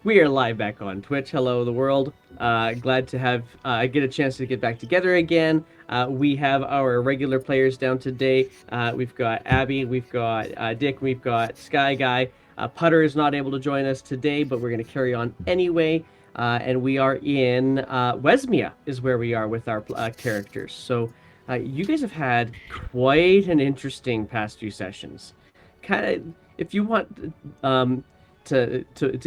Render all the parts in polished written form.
We are live back on Twitch. Hello, the world. Glad to have get a chance to get back together again. We have our regular players down today. We've got Abby, we've got Dick, we've got Sky Guy. Putter is not able to join us today, but we're going to carry on anyway. And we are in Wesmia is where we are with our characters. So you guys have had quite an interesting past few sessions. Kind of, if you want to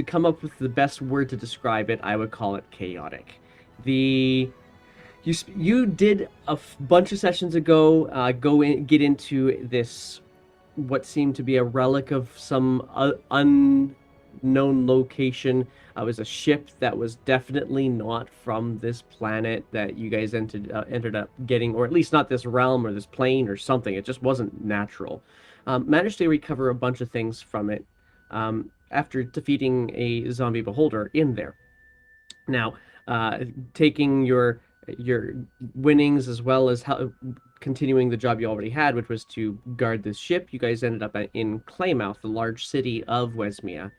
come up with the best word to describe it, I would call it chaotic. You did a bunch of sessions ago get into this what seemed to be a relic of some unknown location. It was a ship that was definitely not from this planet that you guys ended up getting, or at least not this realm or this plane or something. It just wasn't natural. Managed to recover a bunch of things from it after defeating a zombie beholder in there. Now, taking your winnings as well as continuing the job you already had, which was to guard this ship, you guys ended up in Claymouth, the large city of Wesmia.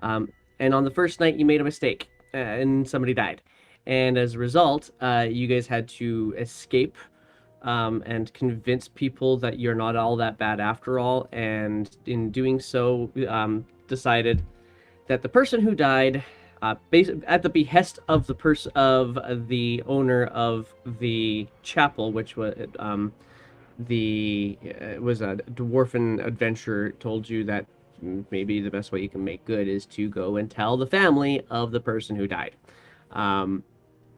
And on the first night, you made a mistake, and somebody died. And as a result, you guys had to escape and convince people that you're not all that bad after all. And in doing so, decided that the person who died, at the behest of the owner of the chapel, which was was a dwarven adventurer, told you that maybe the best way you can make good is to go and tell the family of the person who died.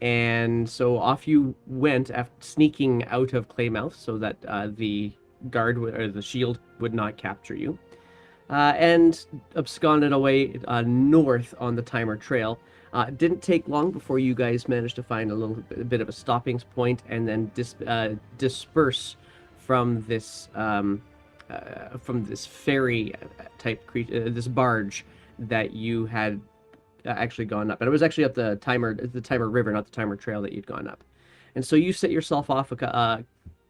And so off you went, after sneaking out of Claymouth, so that the guard or the shield would not capture you, and absconded away north on the Timer Trail. Didn't take long before you guys managed to find a bit of a stopping point, and then disperse from this ferry type creature, this barge that you had actually gone up. And it was actually up the Timer River, not the Timer Trail, that you'd gone up. And so you set yourself off a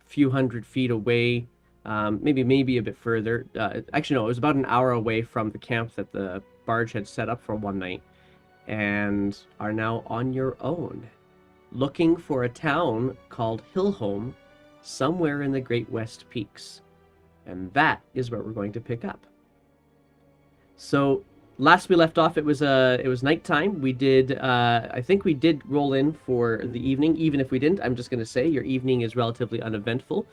few hundred feet away, maybe a bit further. Actually, no, it was about an hour away from the camp that the barge had set up for one night, and are now on your own, looking for a town called Hillholm, somewhere in the Great West Peaks. And that is where we're going to pick up. So last we left off, it was nighttime. We did, I think we did roll in for the evening. Even if we didn't, I'm just going to say your evening is relatively uneventful.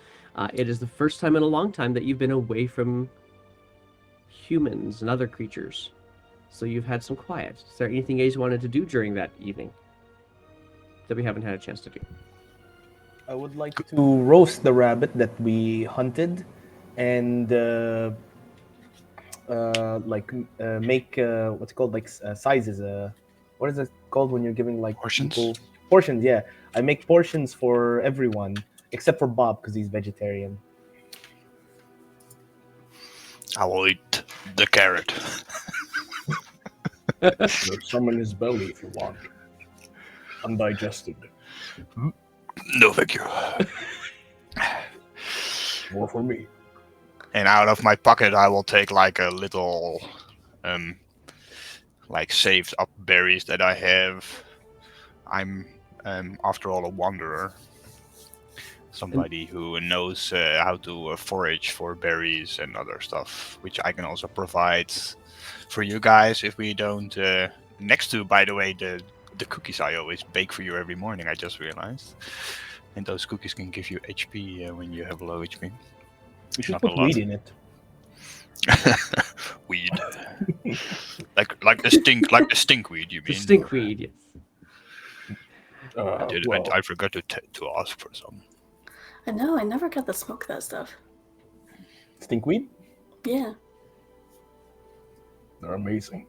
It is the first time in a long time that you've been away from humans and other creatures. So you've had some quiet. Is there anything you guys wanted to do during that evening that we haven't had a chance to do? I would like to roast the rabbit that we hunted, and make what's it called, like sizes. What is it called when you're giving like Portions? Portions? Yeah, I make portions for everyone except for Bob because he's vegetarian. I will eat the carrot. There's some in his belly if you want. Undigested. No, thank you. More for me. And out of my pocket, I will take like a little, like saved up berries that I have. I'm, after all, a wanderer. Somebody who knows how to forage for berries and other stuff, which I can also provide for you guys if we don't. Next to, by the way, the cookies I always bake for you every morning, I just realized. And those cookies can give you HP when you have low HP. We should Not put a lot. weed in it. Weed. like the stinkweed, you mean? The stinkweed, yes. I forgot to ask for some. I know, I never got to smoke that stuff. Stinkweed? Yeah. They're amazing.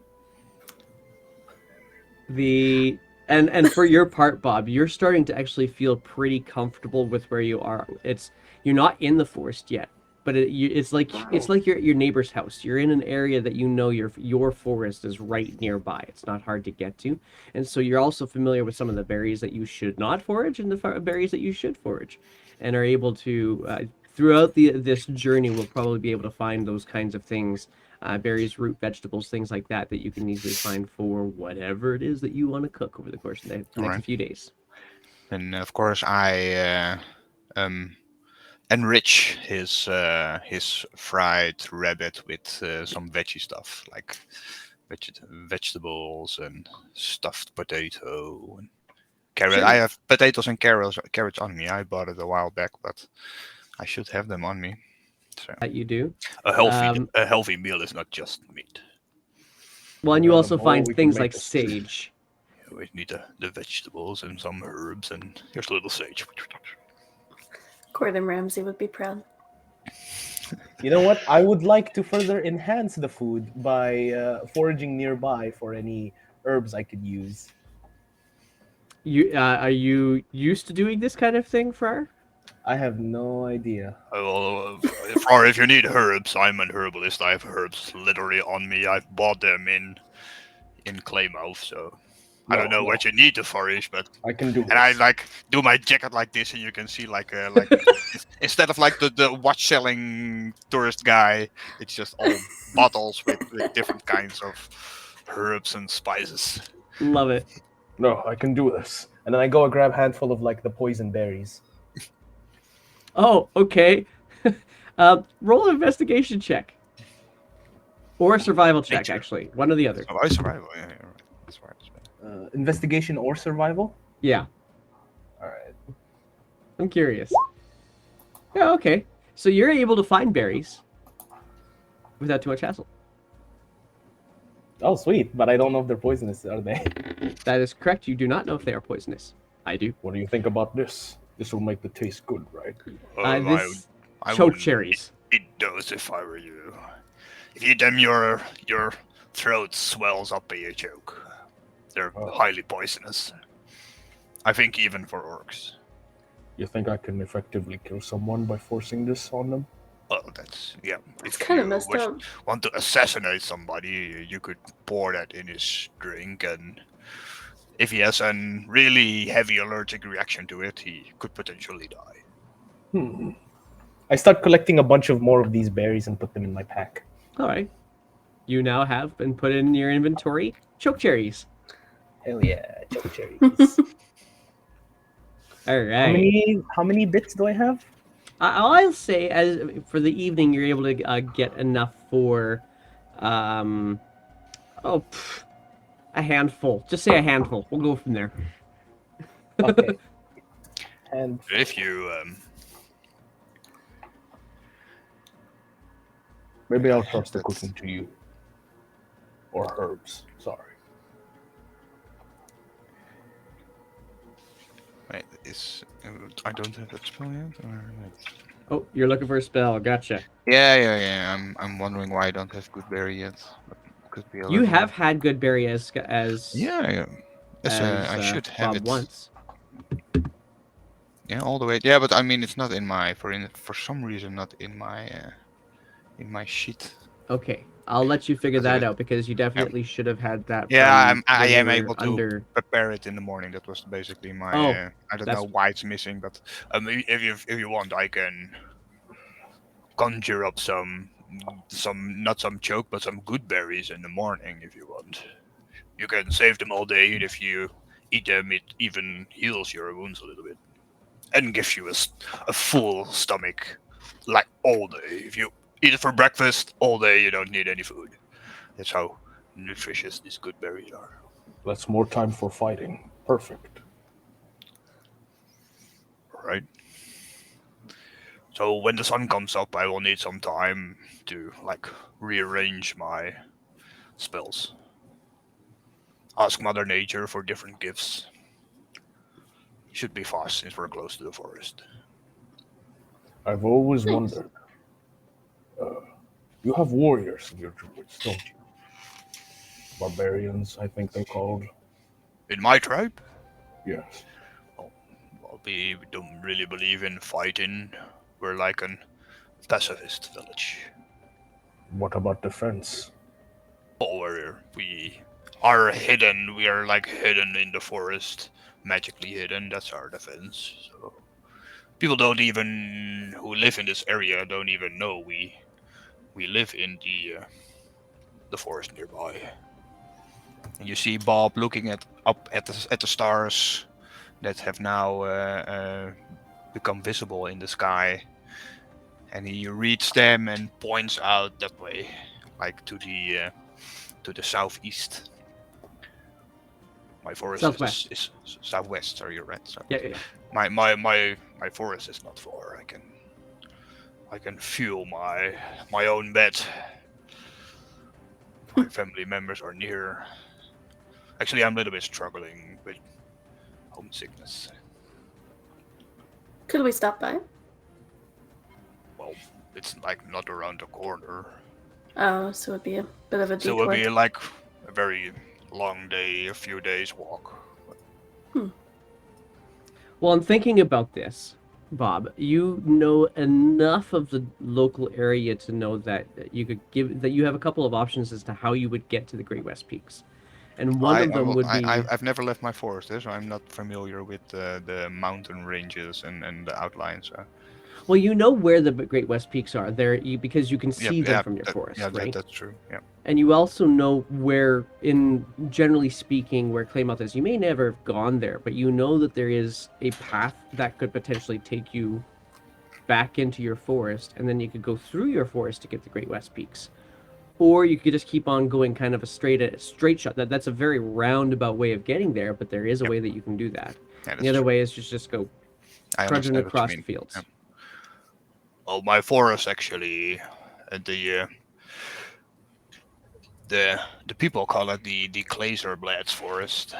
And for your part, Bob, you're starting to actually feel pretty comfortable with where you are. You're not in the forest yet, but it's like your neighbor's house. You're in an area that you know your forest is right nearby. It's not hard to get to, and so you're also familiar with some of the berries that you should not forage and the berries that you should forage, and are able to throughout this journey, we'll probably be able to find those kinds of things, berries, root vegetables, things like that, that you can easily find for whatever it is that you want to cook over the course of the All next right. few days. And of course, I enrich his fried rabbit with some veggie stuff like vegetables and stuffed potato and carrot. Sure. I have potatoes and carrots on me. I bought it a while back, but I should have them on me. So That you do. a healthy meal is not just meat. Well, and you Around also the bowl, find we can things make like a stew. sage. We need the vegetables and some herbs, and here's a little sage. Gordon Ramsay would be proud. You know what? I would like to further enhance the food by foraging nearby for any herbs I could use. Are you used to doing this kind of thing, Friar? I have no idea. Or if you need herbs, I'm an herbalist. I have herbs literally on me. I've bought them in Claymouth, so I don't know No, what you need to forage, but I can do this. and I like do my jacket like this, and you can see like instead of like the watch selling tourist guy, it's just all bottles with different kinds of herbs and spices. Love it. No, I can do this. And then I go and grab a handful of like the poison berries. Oh, okay. Roll an investigation check. Or a survival check, Nature. actually. One or the other. Oh, I survival. Yeah, right. That's right. Investigation or survival? Yeah, All right. I'm curious. Yeah, okay. So you're able to find berries without too much hassle. Oh, sweet. But I don't know if they're poisonous, are they? That is correct. You do not know if they are poisonous. I do. What do you think about this? This will make the taste good, right? This I choke wouldn't cherries. eat those if I were you. If you eat them, your throat swells up and you choke. They're Oh. highly poisonous. I think even for orcs. You think I can effectively kill someone by forcing this on them? Well, that's yeah. It's If kind of you messed up. want to assassinate somebody, you could pour that in his drink, and if he has a really heavy allergic reaction to it, he could potentially die. I start collecting a bunch of more of these berries and put them in my pack. All right. You now have been put in your inventory choke cherries. Hell yeah, choke cherries. All right. How many bits do I have? I'll say, as for the evening, you're able to get enough for, a handful. Just say a handful. We'll go from there. Okay. And If you maybe I'll trust the That's- cooking to you. Or herbs. Sorry. wait, I don't have that spell yet. Or, Oh, you're looking for a spell. Gotcha. yeah. I'm wondering why I don't have good berry yet. But could be a You level. have had good berry as Yeah. Yes, I should have Bob it. once. Yeah, all the way. Yeah, but I mean, it's not in my for some reason not in my sheet. Okay, I'll let you figure That's that okay. out because you definitely should have had that. Yeah, from I when you am were able to under. prepare it in the morning. That was basically my. Oh, I don't that's- know why it's missing, but if you want, I can conjure up some not some choke, but some good berries in the morning if you want. You can save them all day, and if you eat them, it even heals your wounds a little bit and gives you a full stomach, like all day. If you eat it for breakfast all day, you don't need any food. That's how nutritious these good berries are. That's more time for fighting. Perfect. Right. So when the sun comes up, I will need some time to like rearrange my spells. Ask Mother Nature for different gifts. Should be fast since we're close to the forest. I've always Nice. wondered. You have warriors in your druids, don't you? Barbarians, I think they're called. In my tribe, Yes. well, we don't really believe in fighting. We're like an pacifist village. What about defense? Or we are hidden. We are like hidden in the forest, magically hidden. That's our defense. So People don't even who live in this area don't even know we live in the forest nearby. And you see Bob looking up at the stars that have now become visible in the sky, and he reads them and points out that way, like to the southeast. My forest Southwest. is southwest. Sorry, you're right. So Yeah, yeah, yeah. my forest is not far. I can fuel my own bed. My family members are near. Actually, I'm a little bit struggling with homesickness. Could we stop by? Well, it's like not around the corner. Oh, so it'd be a bit of a So it detour. will be like a very long day, a few days walk. Well, I'm thinking about this, Bob. You know enough of the local area to know that you have a couple of options as to how you would get to the Great West Peaks, and one of them would be. I've never left my forest, so I'm not familiar with the mountain ranges and the outlines. Well, you know where the Great West Peaks are because you can Yeah, see them yeah, from your forest, yeah, right? that's true. Yeah. And you also know where, generally speaking, where Claymouth is. You may never have gone there, but you know that there is a path that could potentially take you back into your forest, and then you could go through your forest to get the Great West Peaks. Or you could just keep on going kind of a straight shot. That's a very roundabout way of getting there, but there is a Yep. way that you can do that. Yeah, The other way is just go I trudging understand what you across the mean. fields. Yeah. Well, my forest actually, the people call it the Glazerblads forest.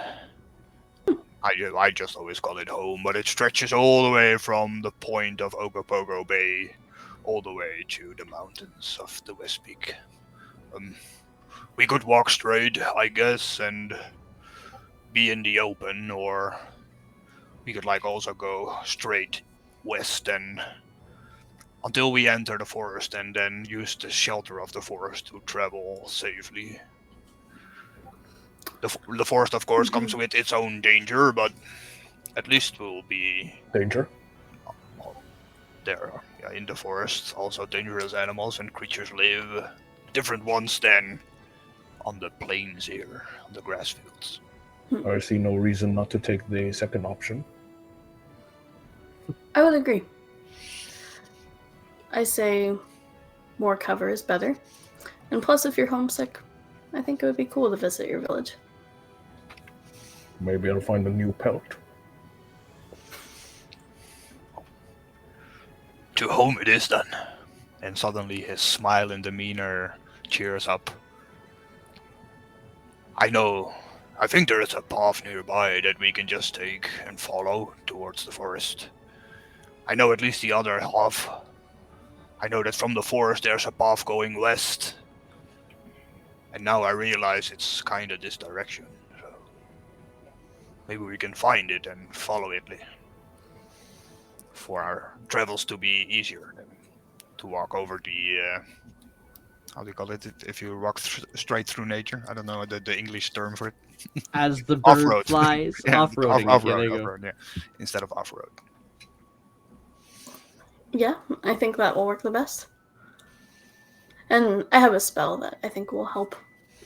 I just always call it home, but it stretches all the way from the point of Ogopogo Bay, all the way to the mountains of the West Peak. We could walk straight, I guess, and be in the open, or we could like also go straight west and until we enter the forest, and then use the shelter of the forest to travel safely. The forest, of course, comes with its own danger, but at least we'll be Danger. there. Yeah, in the forest, also dangerous animals and creatures live. Different ones than on the plains here, on the grass fields. I see no reason not to take the second option. I would agree. I say more cover is better. And plus, if you're homesick, I think it would be cool to visit your village. Maybe I'll find a new pelt. To home it is then. And suddenly his smile and demeanor cheers up. I think there is a path nearby that we can just take and follow towards the forest. I know at least the other half. I know that from the forest there's a path going west. And now I realize it's kind of this direction. So maybe we can find it and follow it for our travels to be easier than to walk over the how do you call it if you walk straight through nature? I don't know the English term for it. As the bird Off-road. flies, Yeah, off-roading. off-road, Yeah, there you go. off-road, yeah. Instead of off-road. Yeah, I think that will work the best. And I have a spell that I think will help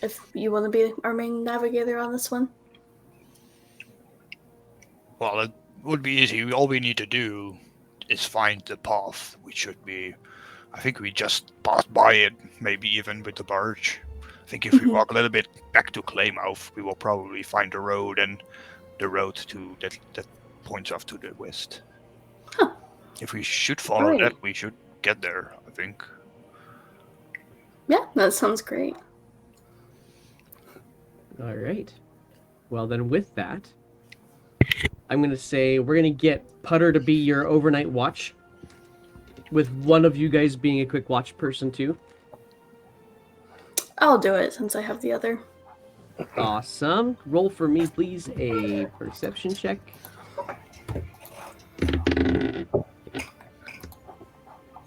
if you want to be our main navigator on this one. Well, it would be easy. All we need to do is find the path. I think we just passed by it, maybe even with the barge. I think if we walk a little bit back to Claymouth, we will probably find the road and the road to that points off to the west. Huh. If we should follow Right. that, we should get there, I think. Yeah, that sounds great. All right. Well, then with that, I'm going to say we're going to get Putter to be your overnight watch, with one of you guys being a quick watch person too. I'll do it since I have the other. Awesome. Roll for me, please, a perception check.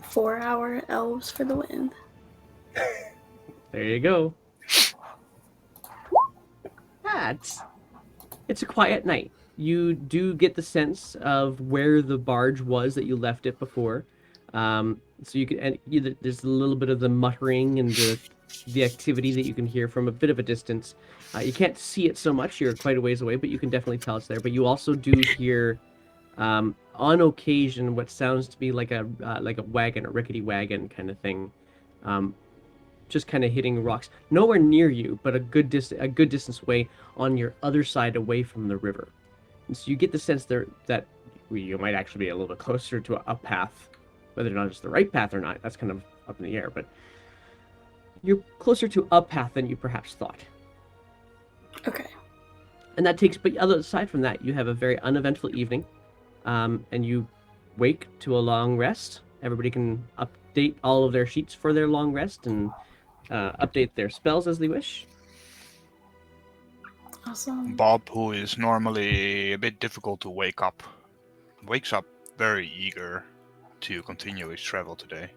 Four-hour elves for the win. There you go. It's a quiet night. you do get the sense of where the barge was that you left it before. So you can, and there's a little bit of the muttering and the activity that you can hear from a bit of a distance. You can't see it so much; you're quite a ways away, but you can definitely tell it's there. But you also do hear, on occasion, what sounds to be like a wagon, a rickety wagon kind of thing, um, just kind of hitting rocks. Nowhere near you, but a good distance away on your other side, away from the river. And so you get the sense there that you might actually be a little bit closer to a path, whether or not it's the right path or not. That's kind of up in the air, but you're closer to a path than you perhaps thought. Okay. And that takes, but other aside from that, you have a very uneventful evening, and you wake to a long rest. Everybody can update all of their sheets for their long rest and update their spells as they wish. Awesome. Bob, who is normally a bit difficult to wake up, wakes up very eager to continue his travel today.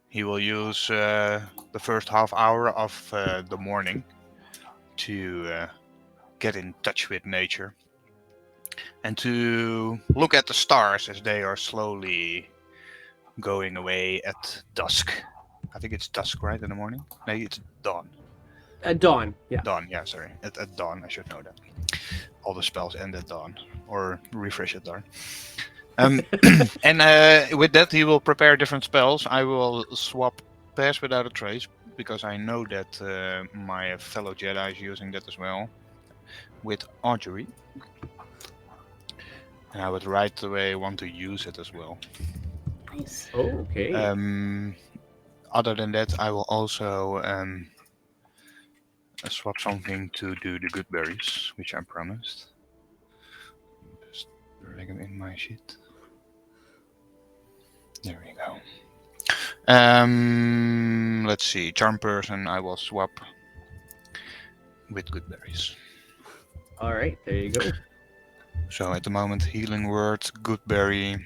He will use the first half hour of the morning to get in touch with nature and to look at the stars as they are slowly going away at dusk. I think it's dusk, right, in the morning? Maybe it's dawn. Dawn, yeah. Dawn, yeah, sorry. At dawn, I should know that. All the spells end at dawn, or refresh at dawn. And with that, he will prepare different spells. I will swap Pass Without a Trace, because I know that my fellow Jedi is using that as well, with Archery. And I would right away want to use it as well. Nice. Okay. Other than that, I will also swap something to do the good berries, which I promised. Just drag them in my sheet. There we go. Let's see. Charm Person, I will swap with good berries. All right, there you go. So at the moment, Healing Word, Good Berry,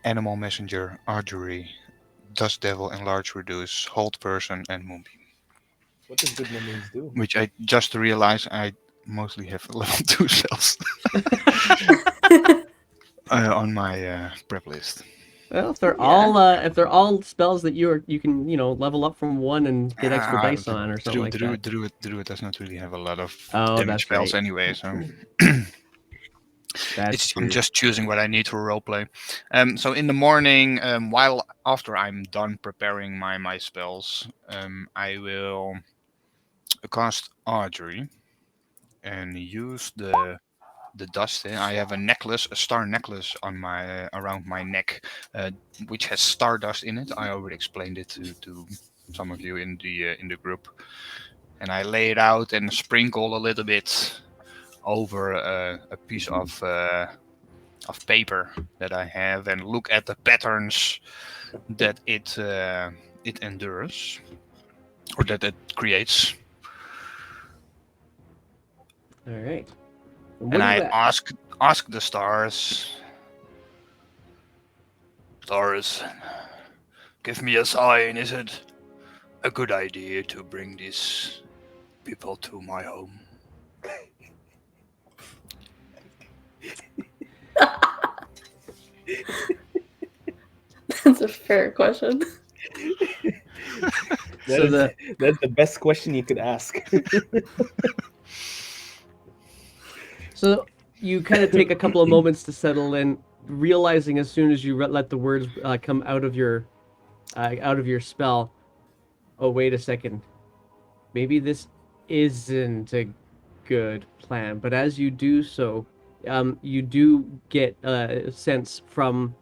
Animal Messenger, Archery, Dust Devil, Enlarge Reduce, Hold Person, and Moonbeam. What does good memories do? Which I just realized I mostly have level 2 spells on my prep list. Well, if they're all spells that you can level up from one and get extra dice on or something like that. Druid does not really have a lot of Oh, damage that's spells right. anyway, so That's true. I'm just choosing what I need for roleplay. So in the morning, after I'm done preparing my spells, I will cast Archery and use the dust. I have a star necklace on my around my neck, which has stardust in it. I already explained it to some of you in the group, and I lay it out and sprinkle a little bit over a piece of paper that I have, and look at the patterns that it endures or that it creates. All right. And I ask the stars, give me a sign. Is it a good idea to bring these people to my home? That's a fair question. That's the best question you could ask. So you kind of take a couple of moments to settle in, realizing as soon as you let the words come out of your spell, oh, wait a second, maybe this isn't a good plan. But as you do so, you do get a sense from.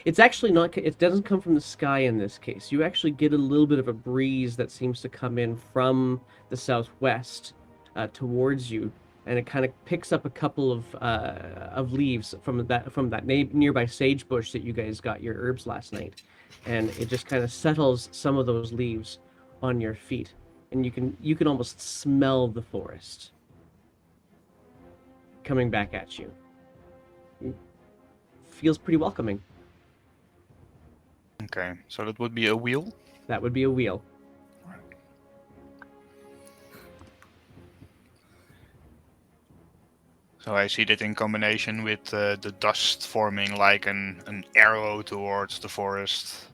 It's actually not. It doesn't come from the sky in this case. You actually get a little bit of a breeze that seems to come in from the southwest towards you, and it kind of picks up a couple of leaves from that nearby sage bush that you guys got your herbs last night, and it just kind of settles some of those leaves on your feet, and you can almost smell the forest coming back at you. It feels pretty welcoming. Okay, so that would be a wheel. That would be a wheel. So I see that in combination with the dust forming like an arrow towards the forest.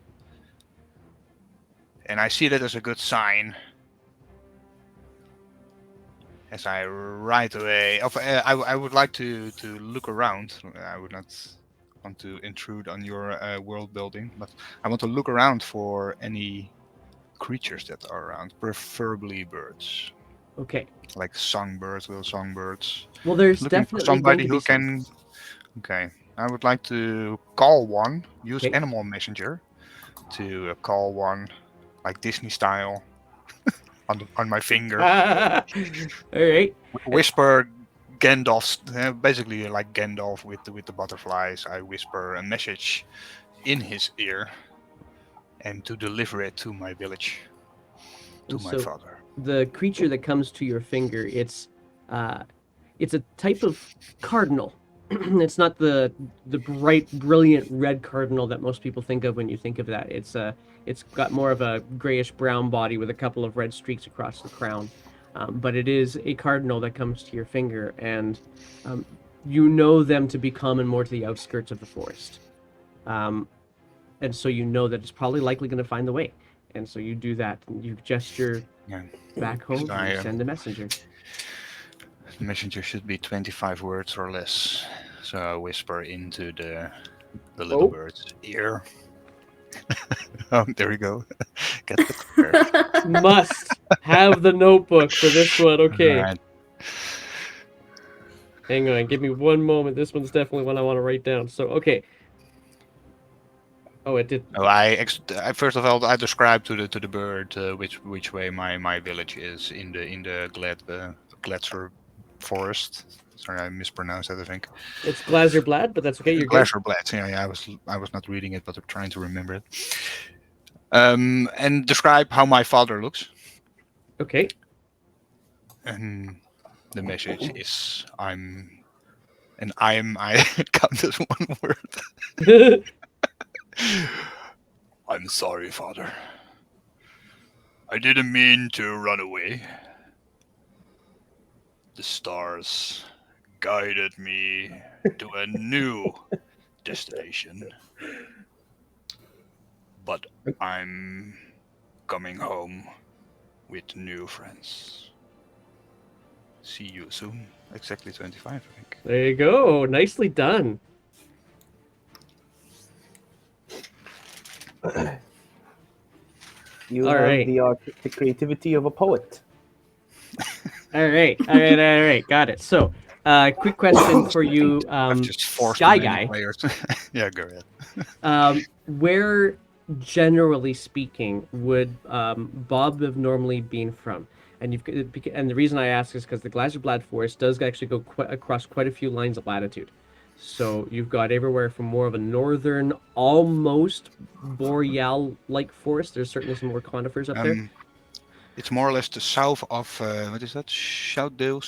And I see that as a good sign. As I right away, I would like to look around. I would not want to intrude on your world building, but I want to look around for any creatures that are around, preferably birds, Okay. like songbirds, little songbirds. Well, there's Looking for definitely going somebody to be who some. can. Okay, I would like to call one. Use Okay. animal messenger to call one, like Disney style, on my finger. All right. Whisper Gandalf's basically like Gandalf with the butterflies. I whisper a message in his ear, and to deliver it to my village, to And my so father. the creature that comes to your finger, it's a type of cardinal. It's not the bright, brilliant red cardinal that most people think of when you think of that. It's got more of a grayish brown body with a couple of red streaks across the crown. But it is a cardinal that comes to your finger, and you know them to be common more to the outskirts of the forest. And so you know that it's probably likely going to find the way. And so you do that. And you gesture Yeah. back home So and you send a messenger. The messenger should be 25 words or less. So I whisper into the little bird's ear. Oh, there we go. Get the Must have the notebook for this one. Okay. Right. Hang on. Give me one moment. This one's definitely one I want to write down. So, okay. Oh, it did. Oh, I first of all I describe to the bird which way my village is in the Gletser forest. Sorry, I mispronounced that. I think It's Glazerblad, but that's okay. You're good. Gletserblad. Yeah, I was not reading it, but I'm trying to remember it. And describe how my father looks. Okay. And the message is I count as one word. I'm sorry, father. I didn't mean to run away. The stars guided me to a new destination. But I'm coming home with new friends. See you soon. Exactly 25, I think. There you go. Nicely done. You All have right. the artistic creativity of a poet. All right. Got it. So, quick question for you, I've just forced Sky too many Guy. players. Yeah, go ahead. Where, generally speaking, would Bob have normally been from? And the reason I ask is because the Glazerblad Forest does actually go across quite a few lines of latitude. So you've got everywhere from more of a northern, almost boreal-like forest. There's certainly some more conifers up there. It's more or less the south of what is that? Shoutdale,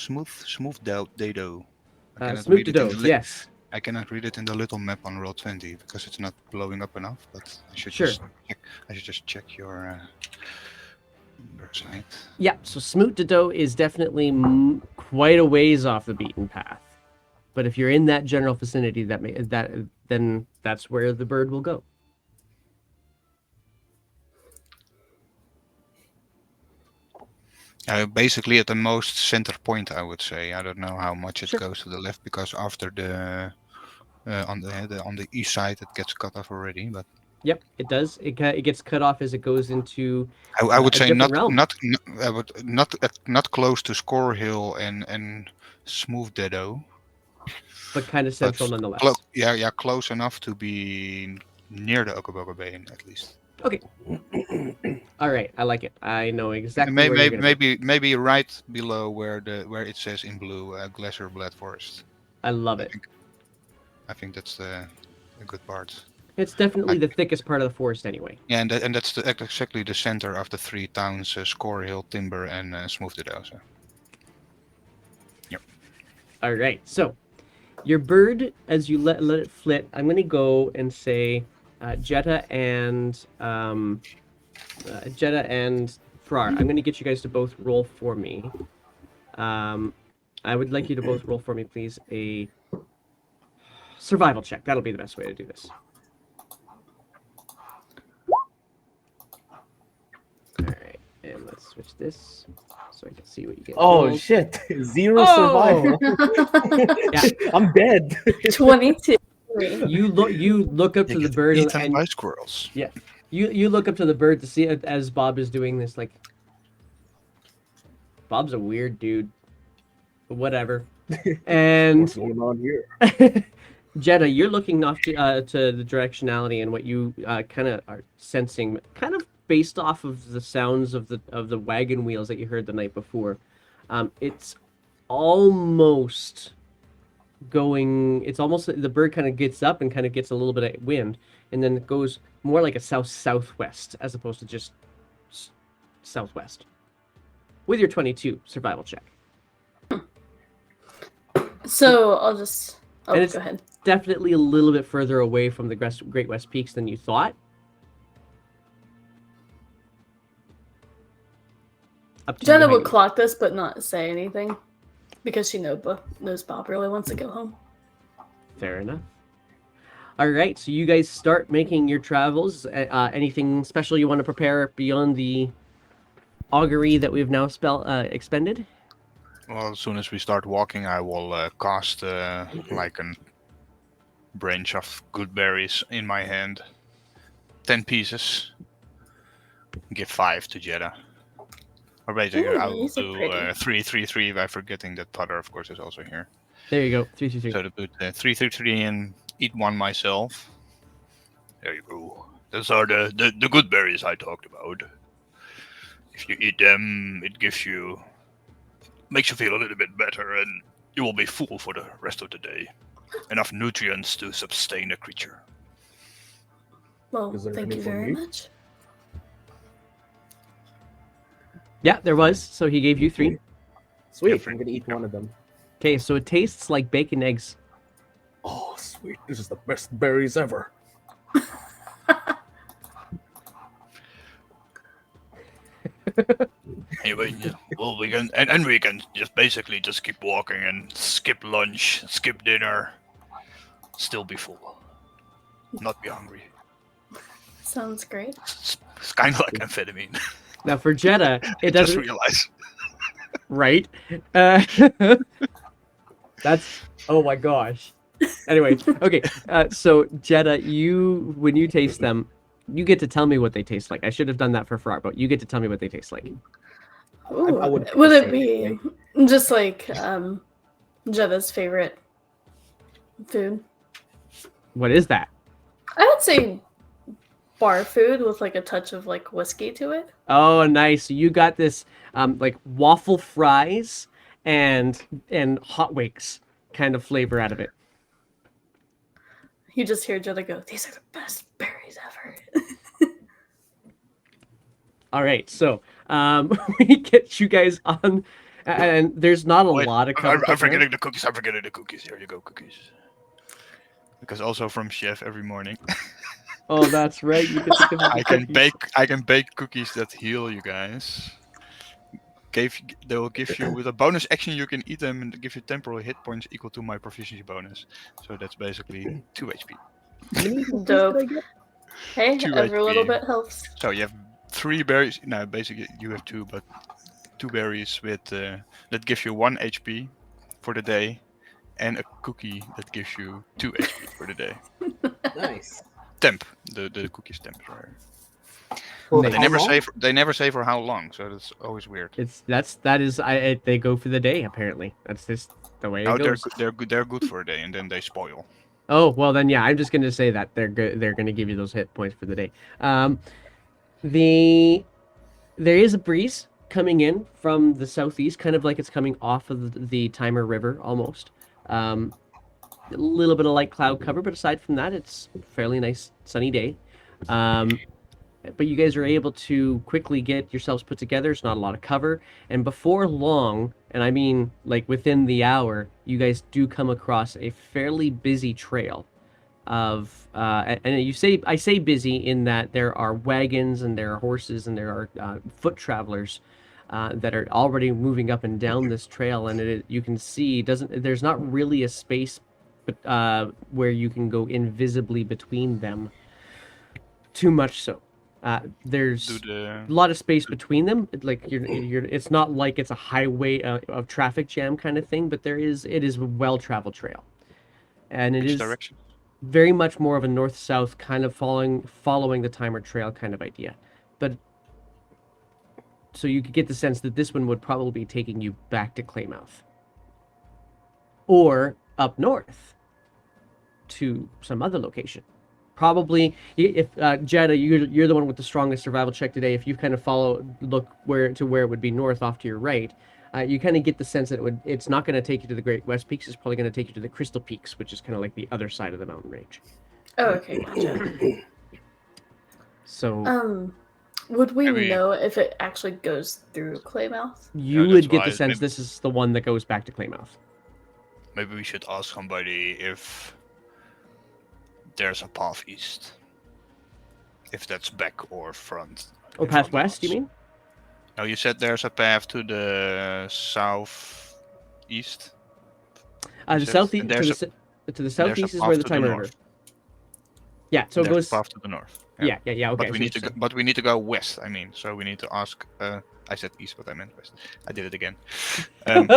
Dado. Yes. I cannot read it in the little map on Roll20 because it's not blowing up enough. But I should just check your site. Yeah. So Smoot Dado is definitely quite a ways off the beaten path. But if you're in that general vicinity, then that's where the bird will go. Basically at the most center point, I would say. I don't know how much it Sure. goes to the left because after the on the east side it gets cut off already. But Yep, it does. It gets cut off as it goes into I would a say different realm. not close to Score Hill and Smooth Deado. But kind of central nonetheless. Close enough to be near the Okobogo Bay at least. Okay. All right, I like it. I know exactly where you're gonna be. Maybe right below where it says in blue Glazerblad Forest. I love it. I think that's a good part. It's definitely the thickest part of the forest anyway. Yeah, and that's exactly the center of the three towns: Score Hill, Timber, and Smooth Deado. So. Yep. All right, so your bird, as you let it flit, I'm going to go and say Jetta and Farrar. I'm going to get you guys to both roll for me. I would like you to both roll for me, please, a survival check. That'll be the best way to do this. All right, and let's switch this so I can see what you get. Oh rolled. shit! 0 Oh! survival. Yeah. I'm dead. 22. You look up to You the get bird eaten and by squirrels. yeah, you look up to the bird to see it as Bob is doing this. Like, Bob's a weird dude, but whatever. And What's going on here? Jeddah, you're looking off to the directionality and what you kind of are sensing, kind of based off of the sounds of the wagon wheels that you heard the night before. It's almost going. It's almost the bird kind of gets up and kind of gets a little bit of wind, and then it goes more like a southwest as opposed to just southwest. With your 22 survival check. So I'll just. Oh, And it's go ahead. definitely a little bit further away from the Great West Peaks than you thought. Up to you Jenna how would you- clock this, but not say anything, because she knows Bob really wants to go home. Fair enough. All right, so you guys start making your travels. Anything special you want to prepare beyond the augury that we've now expended? Well, as soon as we start walking, I will cast like a branch of good berries in my hand. 10 pieces. Give 5 to Jeddah. Or basically, Ooh, I will these are do pretty. 3, 3, 3 by forgetting that Potter, of course, is also here. There you go. 3, 3, 3. So to put 3, 3, 3 and eat one myself. There you go. Those are the good berries I talked about. If you eat them, it makes you feel a little bit better, and you will be full for the rest of the day. Enough nutrients to sustain a creature. Well, Is there thank any you for very me? much. Yeah, there was. So he gave you 3. Sweet. Yeah, I'm gonna eat one of them. Okay, so it tastes like bacon eggs. Oh, sweet. This is the best berries ever. Anyway, yeah, well, we can just basically just keep walking and skip lunch, skip dinner, still be full, not be hungry. Sounds great. It's kind of like amphetamine. Now for Jeddah, I it just doesn't. realized. Right? That's oh my gosh. Anyway, okay. So Jeddah, when you taste them, you get to tell me what they taste like. I should have done that for Farrar, but you get to tell me what they taste like. Ooh, I would would say it be anyway. just like Jetta's favorite food? What is that? I would say bar food with like a touch of like whiskey to it. Oh, nice. So you got this like waffle fries and hot wings kind of flavor out of it. You just hear Jetta go, "These are the best berries ever." All right, so we get you guys on, and there's not a Wait, lot of cover. I'm forgetting the cookies. I'm forgetting the cookies. Here you go, cookies. Because also from chef every morning, Oh, that's right. You get to give them the cookies. I can bake cookies that heal you guys. They will give you with a bonus action. You can eat them and give you temporary hit points equal to my proficiency bonus. So that's basically 2 HP. How many cookies Dope. did I get? Hey, 2 every little HP. bit helps. So you have 3 berries. No, basically you have 2, but 2 berries with that gives you 1 HP for the day, and a cookie that gives you 2 HP for the day. Nice. Temp. The cookie's temp. Sorry. For They They how never long? say. They never say for how long. So that's always weird. They go for the day apparently. That's just the way No, it goes. they're good for a day, and then they spoil. Oh well, then yeah, I'm just gonna say that they're good. They're gonna give you those hit points for the day. There is a breeze coming in from the southeast, kind of like it's coming off of the Timer River almost. A little bit of light cloud cover, but aside from that, it's a fairly nice sunny day. But you guys are able to quickly get yourselves put together. It's not a lot of cover, and before long, and I mean like within the hour, you guys do come across a fairly busy trail of and I say busy in that there are wagons and there are horses and there are foot travelers that are already moving up and down this trail, and you can see there's not really a space, where you can go invisibly between them. Too much so. There's a lot of space between them. Like it's not like it's a highway of traffic jam kind of thing, but it is a well-traveled trail, and it Which is direction? very much more of a north-south kind of following the timer trail kind of idea. But so you could get the sense that this one would probably be taking you back to Claymouth, or up north to some other location. Probably, if Jetta, you're the one with the strongest survival check today. If you kind of look where it would be north off to your right, you kind of get the sense that it's not going to take you to the Great West Peaks. It's probably going to take you to the Crystal Peaks, which is kind of like the other side of the mountain range. Oh, okay, gotcha. So, would we Maybe- know if it actually goes through Claymouth? you Yeah, would that's get the why sense maybe- this is the one that goes back to Claymouth. Maybe we should ask somebody if there's a path east. If that's back or front. Or in past front of west, you us. mean? No, you said there's a path to the southeast. The Yes, southeast and there's to the there's a southeast is path where the to the timer river. north. Yeah, so it There's goes. a path to the north. Yeah. Okay. But I we see need what to you're go, but we need to go west. I mean, so we need to ask. I said east, but I meant west. I did it again. saying.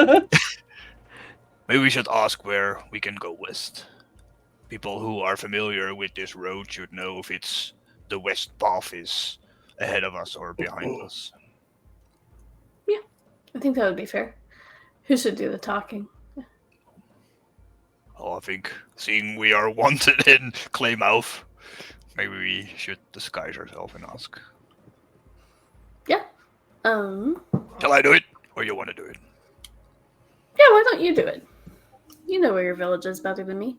Maybe we should ask where we can go west. People who are familiar with this road should know if it's the west path is ahead of us or behind us. I think that would be fair. Who should do the talking? Oh, I think seeing we are wanted in Claymouth, maybe we should disguise ourselves and ask. Yeah. Shall I do it, or you want to do it? Yeah, why don't you do it? You know where your village is better than me.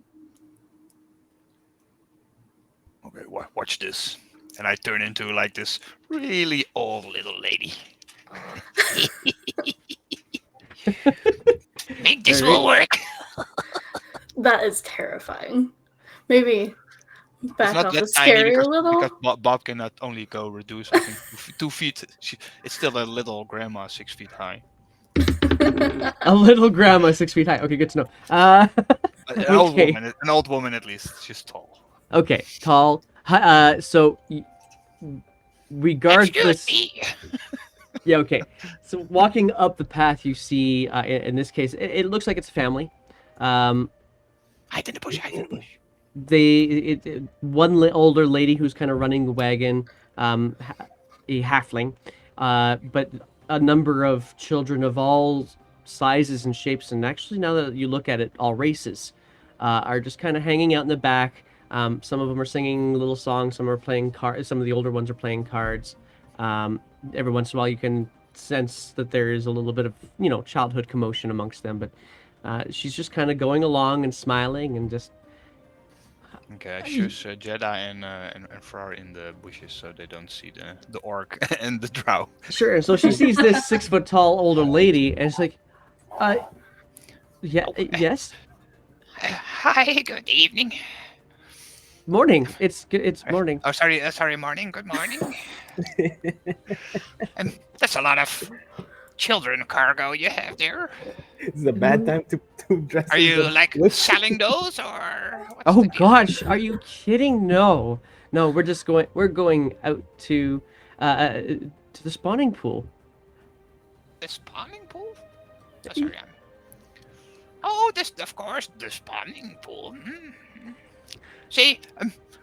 Okay, watch this. And I turn into like this really old little lady. Think this will work. That is terrifying. Maybe back off the tiny scary a because, little. because Bob cannot only go reduce, I think, 2 feet. It's still a little grandma 6 feet high. A little grandma 6 feet high. Okay, good to know. Okay. An old woman at least. She's tall. Okay, tall. So regardless. Excuse me. Yeah, okay. So walking up the path, you see, in this case, it looks like it's a family. Hide in the bush. One older lady who's kind of running the wagon, a halfling, but a number of children of all sizes and shapes, and actually now that you look at it, all races, are just kind of hanging out in the back. Some of them are singing little songs, some are playing cards, some of the older ones are playing cards. Every once in a while you can sense that there is a little bit of, childhood commotion amongst them, but she's just kind of going along and smiling and just... Okay, I shush Jedi and Frar in the bushes so they don't see the orc and the drow. Sure, so she sees this 6 foot tall older lady, and it's like, yes? Hi, good evening. Morning. It's morning. Oh, sorry, morning. Good morning. That's a lot of children cargo you have there. It's a bad time to dress. Are in you the like bush. selling those or? What's Oh the deal? gosh, are you kidding? No, we're going out to the spawning pool. The spawning pool? Oh, sorry. Oh, this of course the spawning pool. See,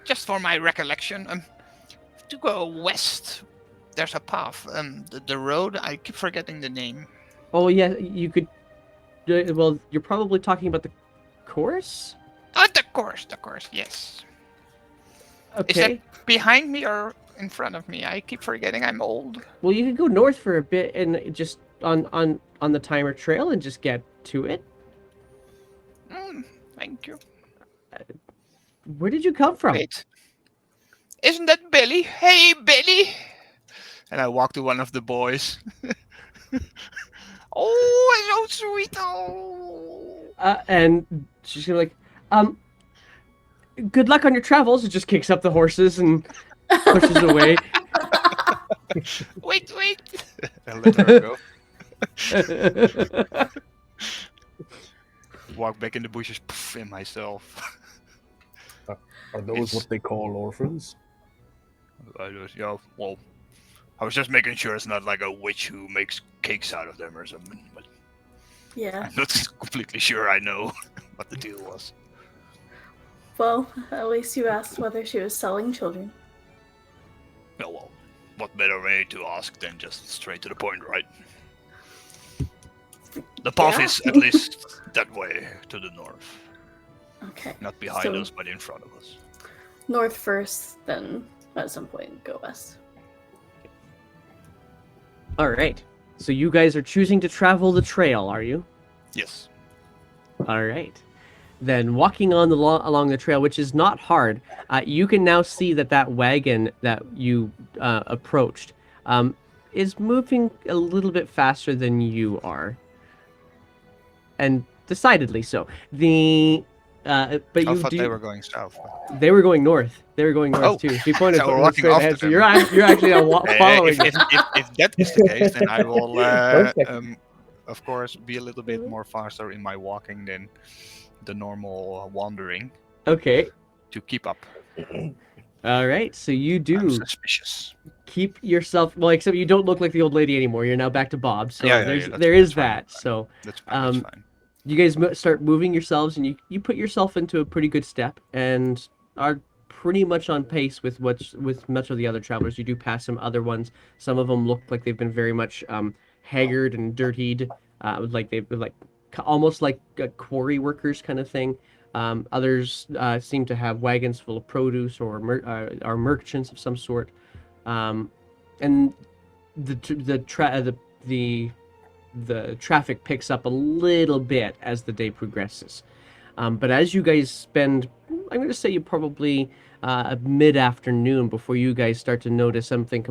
just for my recollection, to go west, there's a path. The road. I keep forgetting the name. Oh yeah, you could. Well, you're probably talking about the course. Oh, the course. Yes. Is Okay. that behind me or in front of me? I keep forgetting. I'm old. Well, you could go north for a bit and just on the timer trail and just get to it. Thank you. Where did you come from? Wait. Isn't that Billy? Hey, Billy! And I walk to one of the boys. Oh, hello, sweet. Oh. And she's gonna good luck on your travels. It just kicks up the horses and pushes away. Wait, wait. I let her go. Walk back in the bushes, poof, in myself. Are those It's- what they call orphans? Well, I was just making sure it's not like a witch who makes cakes out of them or something. But Yeah. I'm not completely sure I know what the deal was. Well, at least you asked whether she was selling children. Oh well, what better way to ask than just straight to the point, right? The path Yeah. is at least that way to the north. Okay. Not behind So- us, but in front of us. North first, then at some point go west. All right. So you guys are choosing to travel the trail, are you? Yes. All right. Then walking on along the trail, which is not hard, you can now see that wagon that you approached is moving a little bit faster than you are, and decidedly so. But I you thought do. they were going south. They were going north. They were going north Oh. too. She pointed So we're straight walking after ahead. So them. you're actually now following. If that is the case, then I will, Perfect. of course, be a little bit more faster in my walking than the normal wandering Okay. to keep up. All right. So you I'm do suspicious. keep yourself well, except you don't look like the old lady anymore. You're now back to Bob. So Yeah, there's that's- there is that's fine, that. that's fine. So That's fine. That's fine. you guys start moving yourselves, and you put yourself into a pretty good step, and are pretty much on pace with much of the other travelers. You do pass some other ones. Some of them look like they've been very much haggard and dirtied, like they've been like almost like quarry workers kind of thing. Others seem to have wagons full of produce or merchants of some sort, and the traffic picks up a little bit as the day progresses. But as you guys spend, I'm going to say you probably mid-afternoon before you guys start to notice something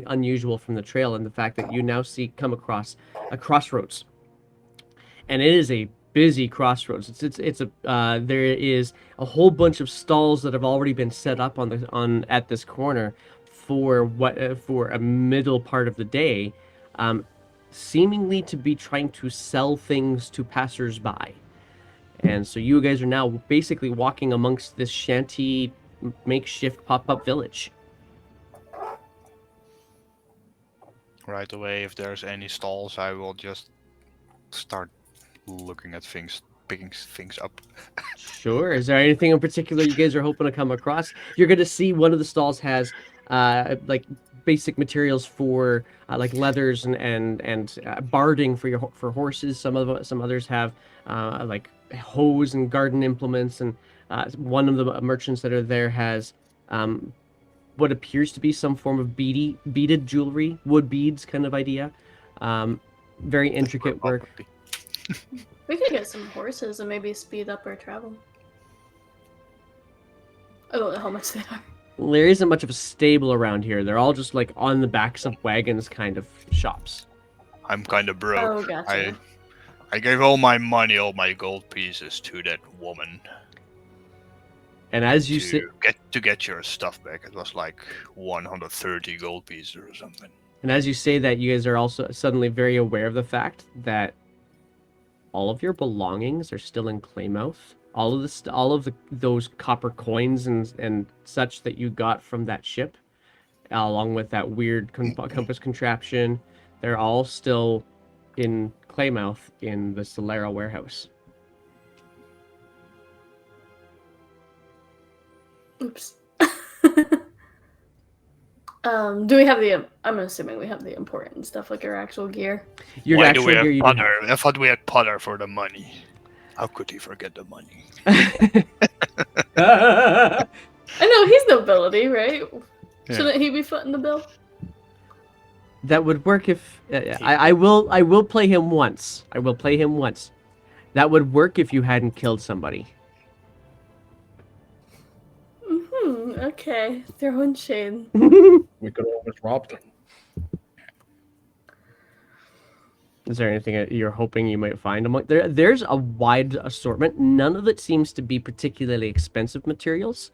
unusual from the trail, and the fact that you now come across a crossroads, and it is a busy crossroads. There is a whole bunch of stalls that have already been set up at this corner for a middle part of the day, seemingly to be trying to sell things to passersby. And so you guys are now basically walking amongst this shanty makeshift pop-up village. Right away, if there's any stalls, I will just start looking at things, picking things up. Sure. Is there anything in particular you guys are hoping to come across? You're going to see one of the stalls has like basic materials for like leathers and barding for horses. Some others have like hoes and garden implements, and one of the merchants that are there has what appears to be some form of beaded jewelry, wood beads kind of idea. Very intricate work. Property. We could get some horses and maybe speed up our travel. I don't know how much they are. There isn't much of a stable around here. They're all just like on the backs of wagons kind of shops. I'm kind of broke. Oh, gotcha. I gave all my money, all my gold pieces to that woman And as you sit to get your stuff back. It was like 130 gold pieces or something. and as you say that, you guys are also suddenly very aware of the fact that all of your belongings are still in Claymouth. All of those copper coins and such that you got from that ship, along with that weird compass contraption, they're all still in Claymouth in the Solera warehouse. Oops. Do we have I'm assuming we have the important stuff, like our actual gear. Your Why actual do we have gear you do Potter? I thought we had Potter for the money. How could he forget the money? have. I know he's nobility, right? Yeah. Shouldn't he be footing the bill? That would work if I will play him once. I will play him once. That would work if you hadn't killed somebody. Okay. Throwing shade. We could always rob them. Is there anything that you're hoping you might find among there? There's a wide assortment. None of it seems to be particularly expensive materials.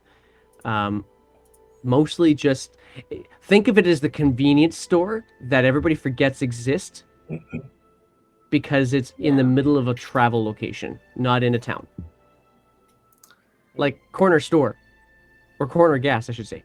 mostly just think of it as the convenience store that everybody forgets exists because it's in the Yeah. middle of a travel location, not in a town. Like corner store or corner gas, I should say.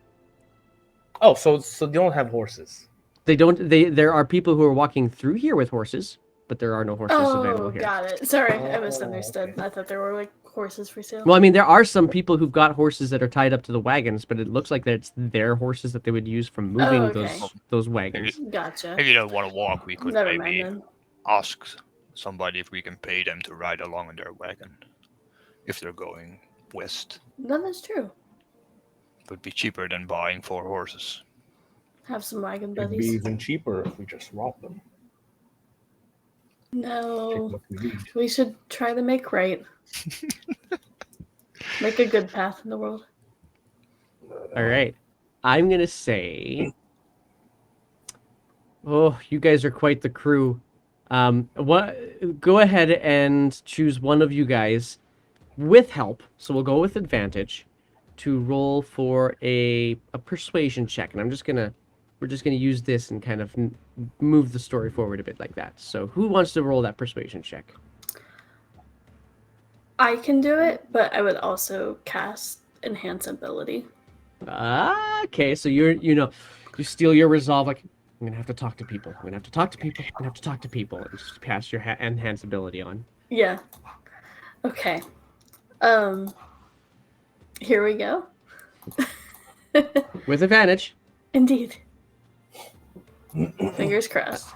Oh, so they don't have horses. They don't. There are people who are walking through here with horses, but there are no horses available Oh, here. got it. Sorry, I Oh, misunderstood. okay. I thought there were like horses for sale. Well, I mean, there are some people who've got horses that are tied up to the wagons, but it looks like that it's their horses that they would use for moving okay. those wagons. Gotcha. If you don't want to walk, we could Never maybe mind then. ask somebody if we can pay them to ride along in their wagon. If they're going west, No, that's true. it would be cheaper than buying 4 horses. Have some wagon It'd be buddies. even cheaper if we just rob them. Take No, what we need. we should try to make right. Make a good path in the world. All right, I'm gonna say. Oh, you guys are quite the crew. What? Go ahead and choose one of you guys with help. So we'll go with advantage to roll for a persuasion check, and we're just gonna use this and kind of move the story forward a bit like that. So who wants to roll that persuasion check? I can do it, but I would also cast enhance ability. Okay, so you steal your resolve like I'm gonna have to talk to people. I'm gonna have to talk to people. I'm gonna have to talk to people, and just pass your enhance ability on. Yeah. Okay. Here we go. With advantage. Indeed. Fingers crossed.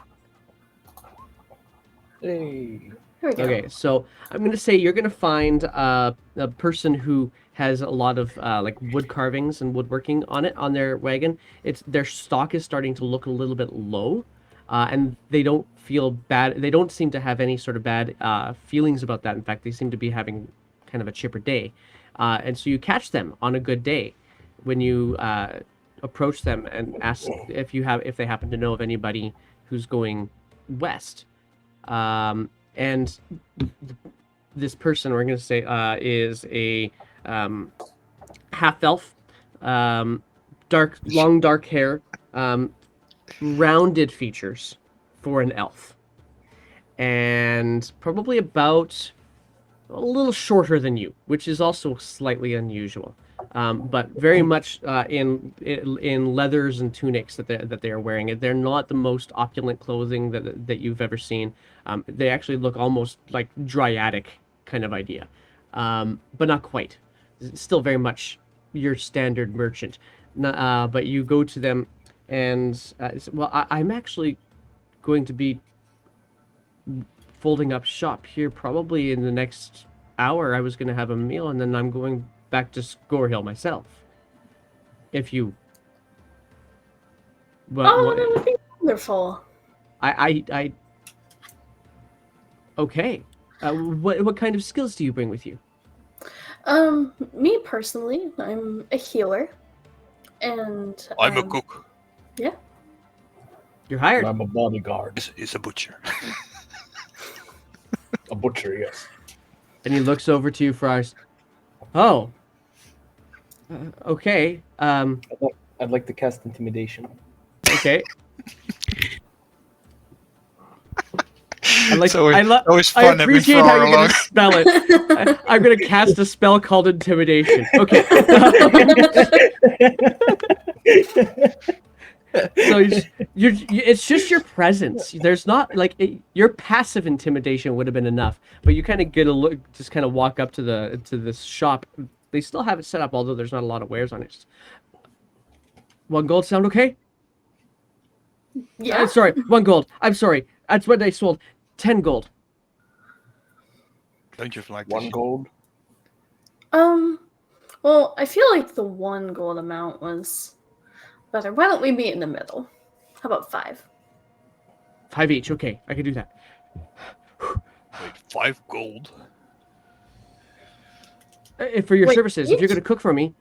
Hey. Here we go. Okay, so I'm going to say you're going to find a person who has a lot of like wood carvings and woodworking on their wagon. Their stock is starting to look a little bit low, and they don't feel bad. They don't seem to have any sort of bad feelings about that. In fact, they seem to be having kind of a chipper day, and so you catch them on a good day when you approach them and ask if they happen to know of anybody who's going west. And this person we're going to say is a half elf, long dark hair, rounded features for an elf, and probably about a little shorter than you, which is also slightly unusual. But very much in leathers and tunics that they are wearing. They're not the most opulent clothing that you've ever seen. They actually look almost like dryadic kind of idea, but not quite. It's still very much your standard merchant. But you go to them and I'm actually going to be folding up shop here probably in the next hour. I was going to have a meal and then I'm going back to Scorehill myself. If you... But That would be wonderful. I Okay. What kind of skills do you bring with you? Me personally, I'm a healer. And I'm a cook. Yeah. You're hired. I'm a bodyguard. Is a butcher. A butcher, yes. And he looks over to you, Fries. Oh. Okay. I'd like to cast intimidation. Okay. I like. So I fun having appreciate how Farr you're along. gonna spell it. I'm gonna cast a spell called intimidation. Okay. So it's just your presence. There's not like your passive intimidation would have been enough, but you kind of get a look, just kind of walk up to the shop. They still have it set up, although there's not a lot of wares on it. Just, 1 gold sound okay? Yeah. Sorry, 1 gold. I'm sorry. That's what I sold. 10 gold. Don't you like 1 this? gold. Well, I feel like the 1 gold amount was better. Why don't we meet in the middle? How about 5? 5 each. Okay, I can do that. Wait, 5 gold? For your Wait, services, if you're each? going to cook for me,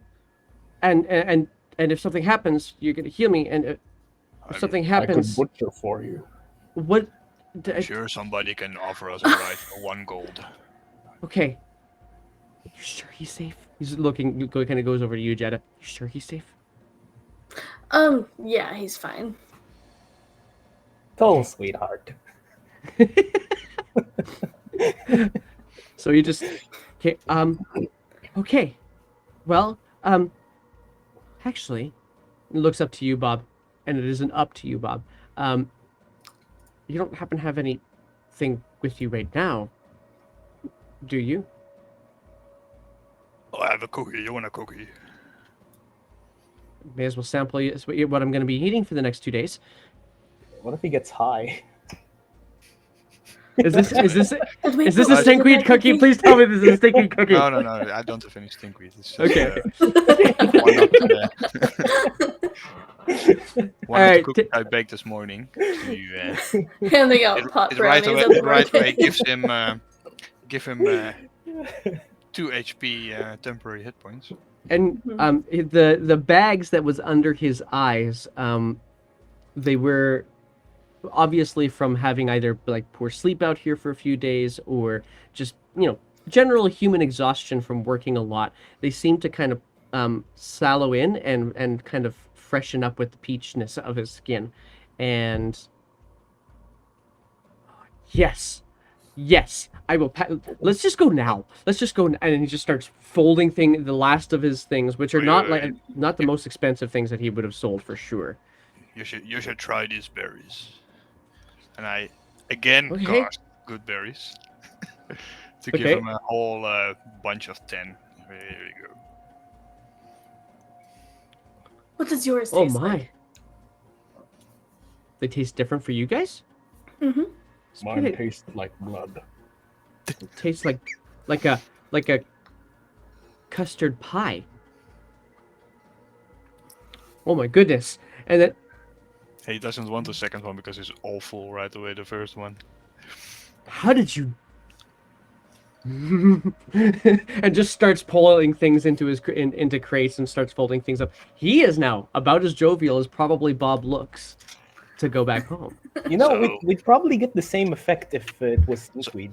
and if something happens, you're going to heal me, and if something I could happens, butcher for you. what? I'm sure somebody can offer us a ride for 1 gold. Okay. You sure he's safe? He's looking. Kind of goes over to you, Jetta. You sure he's safe? Yeah, he's fine. Oh, sweetheart. So you just okay. Okay. Well, actually, it looks up to you, Bob, and it isn't up to you, Bob. You don't happen to have anything with you right now, do you? Oh, I have a cookie. You want a cookie? May as well sample you what I'm going to be eating for the next 2 days. What if he gets high? Is this Did we is this put a wood in stinkweed that cookie? Please tell me this is a stinkweed cookie. No, I don't have any stinkweed. It's just, Okay. one of the, one of Alright, the cookies I baked this morning. To, Handing out pot it right brownies away, at the right away birthday. give him 2 HP temporary hit points. And the bags that was under his eyes, they were obviously from having either like poor sleep out here for a few days or just general human exhaustion from working a lot. They seem to kind of sallow in and kind of freshen up with the peachness of his skin. And yes, I will. Let's just go now. Let's just go. And he just starts folding the last of his things, which are not the most expensive things that he would have sold for sure. You should try these berries. And I again Okay. cast good berries to give him a whole bunch of 10. Here you go. What does yours Oh taste my! like? They taste different for you guys. Mm-hmm. Mine tastes like blood. It tastes like a custard pie. Oh my goodness! And then He doesn't want the second one because it's awful right away, the first one. how did you? And just starts pulling things into into crates and starts folding things up. He is now about as jovial as probably Bob looks to go back home. You know, So- we'd probably get the same effect if it was stinkweed.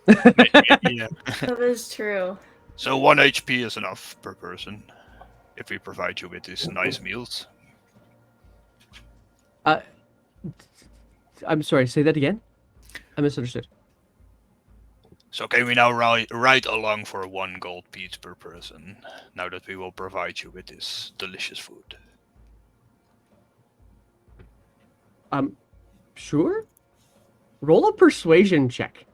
Yeah. That is true. So 1 HP is enough per person if we provide you with these nice meals. I'm sorry. Say that again. I misunderstood. So can we now ride along for 1 gold piece per person, now that we will provide you with this delicious food? Sure. Roll a persuasion check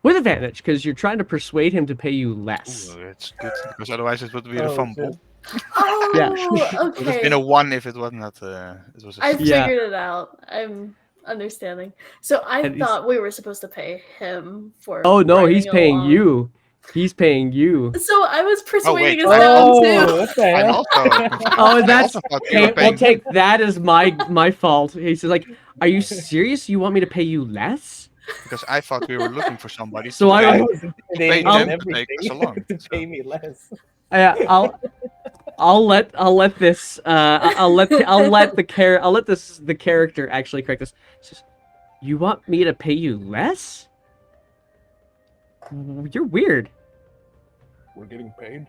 with advantage because you're trying to persuade him to pay you less. Ooh, that's good, because otherwise it would be a Oh, fumble. shit. Oh, Yeah. It would have okay. been a 1 if it was not. It was a I Yeah. figured it out. I'm understanding. So I And he's- thought we were supposed to pay him for. Oh no, he's riding paying along. you. He's paying you. So I was persuading wait. us down Oh, too. what the I'm hell? also. Oh, I that's also thought you okay. were We'll paying. take that as my fault. He's like, "Are you serious? You want me to pay you less?" Because I thought we were looking for somebody So to I pay. I will- was intimidating I'll- and to take us everything along, to so. pay me less. I'll let this I'll let the character actually correct this. He says, "You want me to pay you less? You're weird. We're getting paid.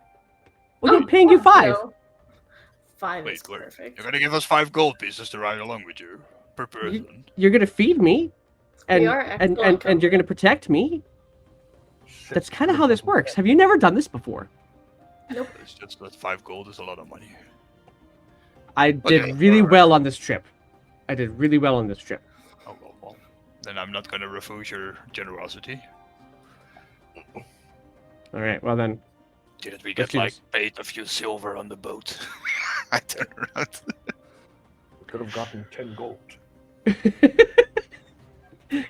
Well, I'm paying you 5. No. 5 Wait, is wait. perfect. You're gonna give us 5 gold pieces to ride along with you per person. You're gonna feed me, and are and excellent and you're gonna protect me. That's kind of how this works. Have you never done this before? It's just that 5 gold is a lot of money. I did Okay, really alright. well on this trip. Oh well. Then I'm not gonna refuse your generosity. All right. Well then, Didn't we Let's get do like this. paid a few silver on the boat? I turn around. Could have gotten 10 gold.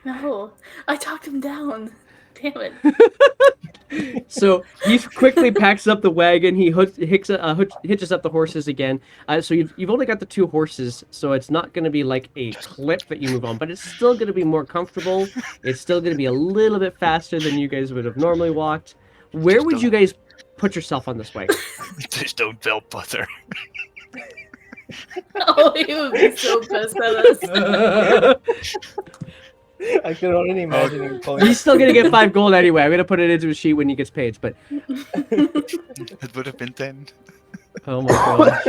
No, I talked him down. Damn it. so he quickly packs up the wagon. He hitches up the horses again. So you've only got the 2 horses, so it's not going to be like a clip that you move on, but it's still going to be more comfortable. It's still going to be a little bit faster than you guys would have normally walked. Where Just would you guys put yourself on this wagon? Just don't tell butter. Oh, he would be so pissed at us. I could already imagine him pulling. He's still gonna get 5 gold anyway. I'm gonna put it into a sheet when he gets paid. But It would have been 10. Oh my gosh.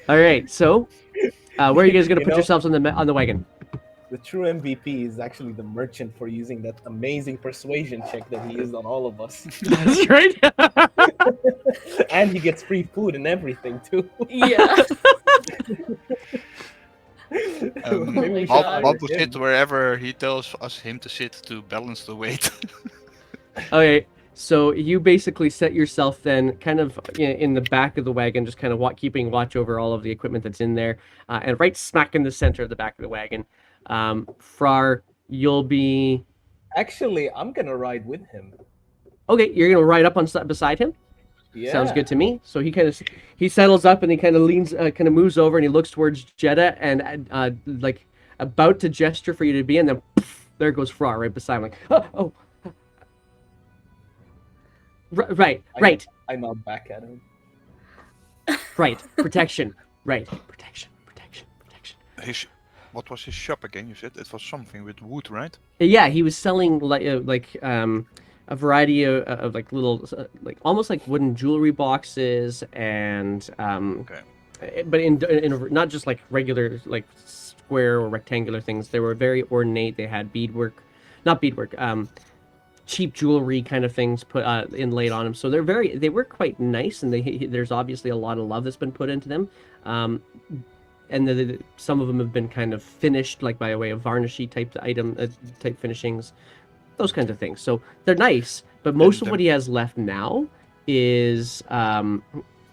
All right, so where are you guys gonna You put know- yourselves on the wagon? The true MVP is actually the merchant for using that amazing persuasion check that he used on all of us. That's right. And he gets free food and everything too. Yeah. Maybe we should Bob- hire Bob will him. sit wherever he tells us him to sit to balance the weight. Okay, so you basically set yourself then kind of in the back of the wagon, just kind of keeping watch over all of the equipment that's in there, and right smack in the center of the back of the wagon. Frar, you'll be Actually, I'm gonna ride with him. okay. You're gonna ride up beside him. Yeah. Sounds good to me. So he settles up and he kind of leans, kind of moves over and he looks towards Jeddah and like about to gesture for you to be, and then poof, there goes Frar right beside him. Like oh. Right. I nod back at him. Right. Protection. Right. Protection. What was his shop again? You said it was something with wood, right? Yeah, he was selling like a variety of like little like almost like wooden jewelry boxes and but in not just like regular like square or rectangular things. They were very ornate. They had not beadwork, cheap jewelry kind of things put inlaid on them. So they were quite nice, and there's obviously a lot of love that's been put into them. And some of them have been kind of finished, like by way of varnishy type type finishings, those kinds of things. So they're nice, but most of what he has left now is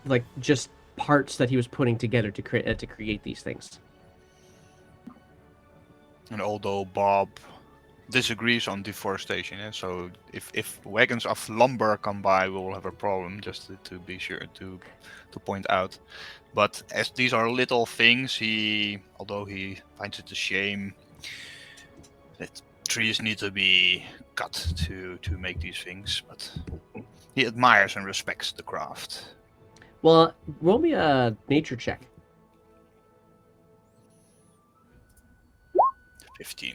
like just parts that he was putting together to create these things. And although Bob disagrees on deforestation, so if wagons of lumber come by, we will have a problem. Just to be sure to point out. But as these are little things, although he finds it a shame that trees need to be cut to make these things, but he admires and respects the craft. Well, roll me a nature check. 15.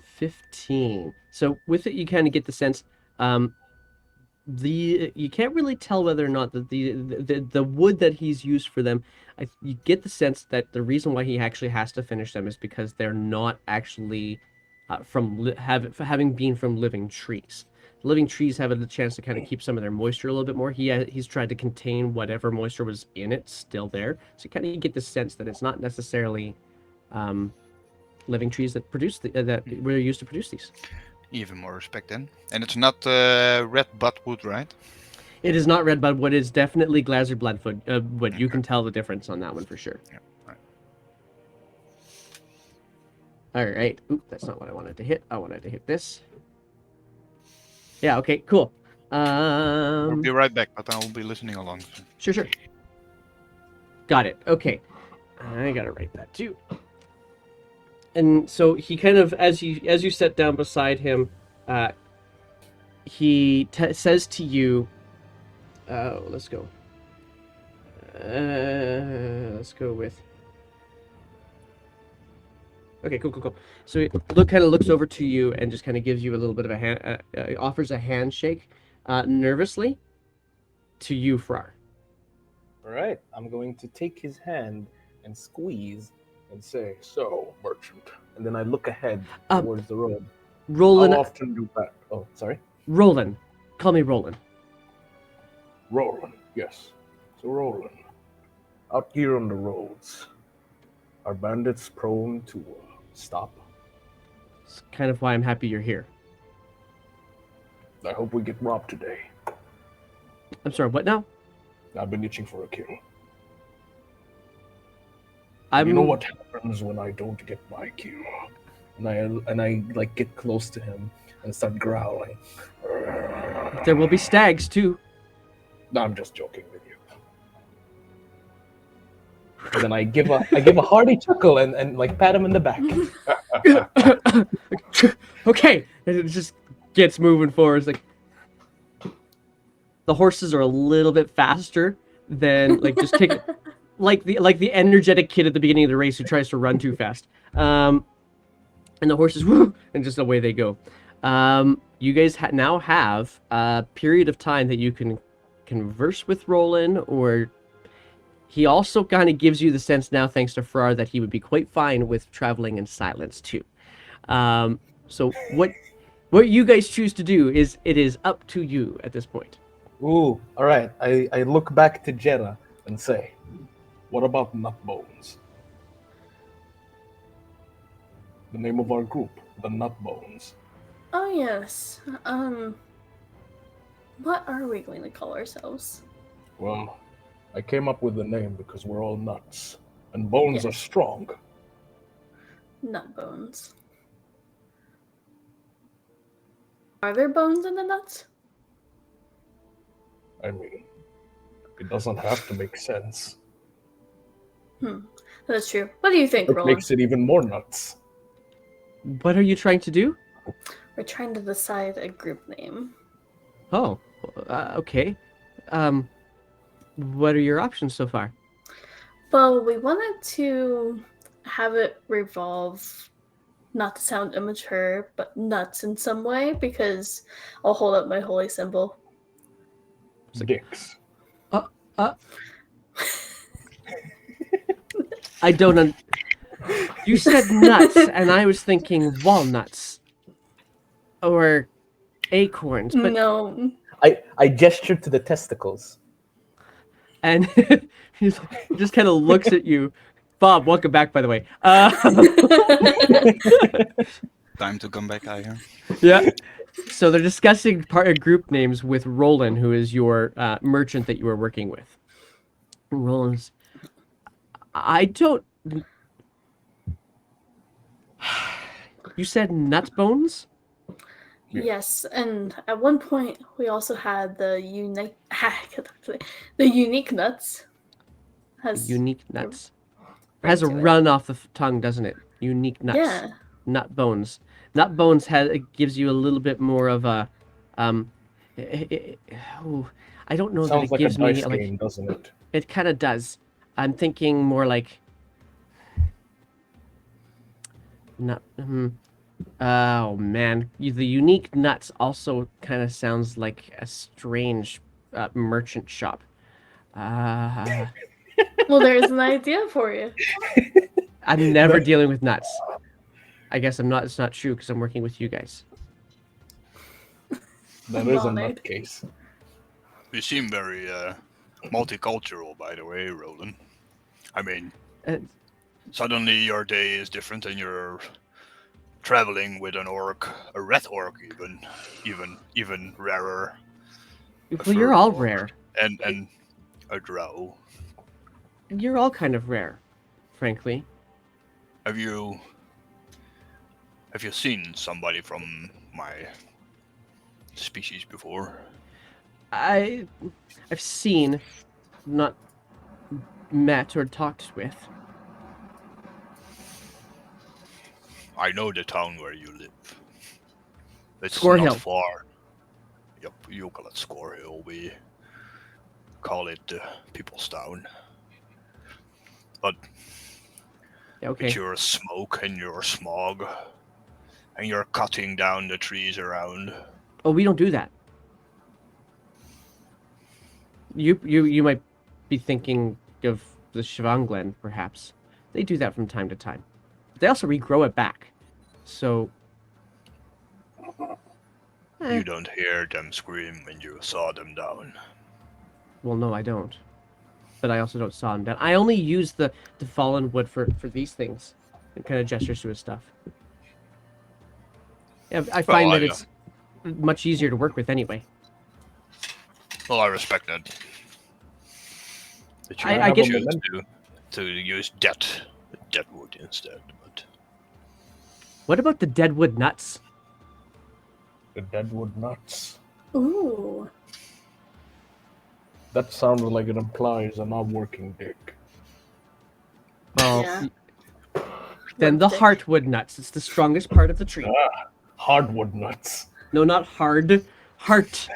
15. So with it, you kind of get the sense. You can't really tell whether or not the wood that he's used for them. You get the sense that the reason why he actually has to finish them is because they're not actually having been from living trees. Living trees have a chance to kind of keep some of their moisture a little bit more. He's tried to contain whatever moisture was in it still there. So you kind of get the sense that it's not necessarily living trees that that were used to produce these. Even more respect then. And it's not red buttwood, right? It is not red budwood. It's definitely Glaser bloodwood. Wood. You can tell the difference on that one for sure. Yeah. All right. Oop, that's not what I wanted to hit. I wanted to hit this. Yeah. Okay. Cool. I'll be right back, but I will be listening along. Sure. Got it. Okay. I gotta write that too. And so he kind of, as you sit down beside him, he says to you, let's go. Let's go with. Okay, cool. So he kind of looks over to you and just kind of gives you a little bit of a hand, offers a handshake, nervously, to you, Frar. All right, I'm going to take his hand and squeeze and say, "So, merchant." And then I look ahead towards the road. Roland. How often do that? Oh, sorry. Roland. Call me Roland. Roland, yes. So, Roland, out here on the roads, are bandits prone to stop? It's kind of why I'm happy you're here. I hope we get robbed today. I'm sorry, what now? I've been itching for a kill. You know what happens when I don't get my kill? And I like get close to him and start growling. There will be stags too. No, I'm just joking with you. And then I give a hearty chuckle and like pat him in the back. Okay, and it just gets moving forward. It's like the horses are a little bit faster than like just kick. Like the energetic kid at the beginning of the race who tries to run too fast. And the horses, woo, and just away they go. You guys now have a period of time that you can converse with Roland, or he also kind of gives you the sense now, thanks to Farrar, that he would be quite fine with traveling in silence too. So what you guys choose to do is up to you at this point. Ooh, all right. I look back to Jeddah and say, what about Nutbones? The name of our group, the Nutbones. Oh yes. What are we going to call ourselves? Well, I came up with the name because we're all nuts, and bones Yeah. are strong. Nut bones. Are there bones in the nuts? I mean, it doesn't have to make sense. That's true. What do you think, It Roland? makes it even more nuts. What are you trying to do? We're trying to decide a group name. Oh, okay. What are your options so far? Well, we wanted to have it revolve, not to sound immature, but nuts in some way, because I'll hold up my holy symbol. Dicks. I don't. You said nuts, and I was thinking walnuts or acorns, but No. I gestured to the testicles. and he just kind of looks at you. Bob, welcome back, by the way. Time to come back, I hear. Yeah. So they're discussing group names with Roland, who is your merchant that you are working with. Roland's. I don't. You said nutbones? Yes, and at one point we also had the unique nuts. Has Unique nuts. ring Has a to it. run off the tongue, doesn't it? Unique nuts. Yeah. Nut bones. Nut bones it gives you a little bit more of a oh, I don't know Sounds that it like a gives me dice like game, doesn't it? it kind of does. I'm thinking more like nut. Oh man, the unique nuts also kind of sounds like a strange merchant shop. Well, there's an idea for you. I'm never dealing with nuts. I guess I'm not. It's not true because I'm working with you guys. That is a Honored. nutcase. You seem very multicultural, by the way, Roland. I mean, suddenly your day is different and you're traveling with an orc, a red orc even rarer. Well, you're all orc, rare. And a drow. You're all kind of rare, frankly. Have you seen somebody from my species before? I've seen, not met or talked with. I know the town where you live. It's Score not Hill. far. Yep, you call it Score Hill. We call it People's Town. But Okay. with your smoke and your smog, and you're cutting down the trees around. Oh, we don't do that. You might be thinking of the Shivanglen, perhaps. They do that from time to time. They also regrow it back. So You don't hear them scream when you saw them down. well, no, I don't. But I also don't saw them down. I only use the fallen wood for these things. And kind of gestures to his stuff. Yeah, I find Well, that it's much easier to work with anyway. Well, I respect that. That you I get- choose to use dead wood instead. But What about the deadwood nuts? The deadwood nuts. Ooh. That sounded like it implies a not working dick. Well, Yeah. then the Wood dick. heartwood nuts. It's the strongest part of the tree. Hardwood nuts. No, not hard. Heart.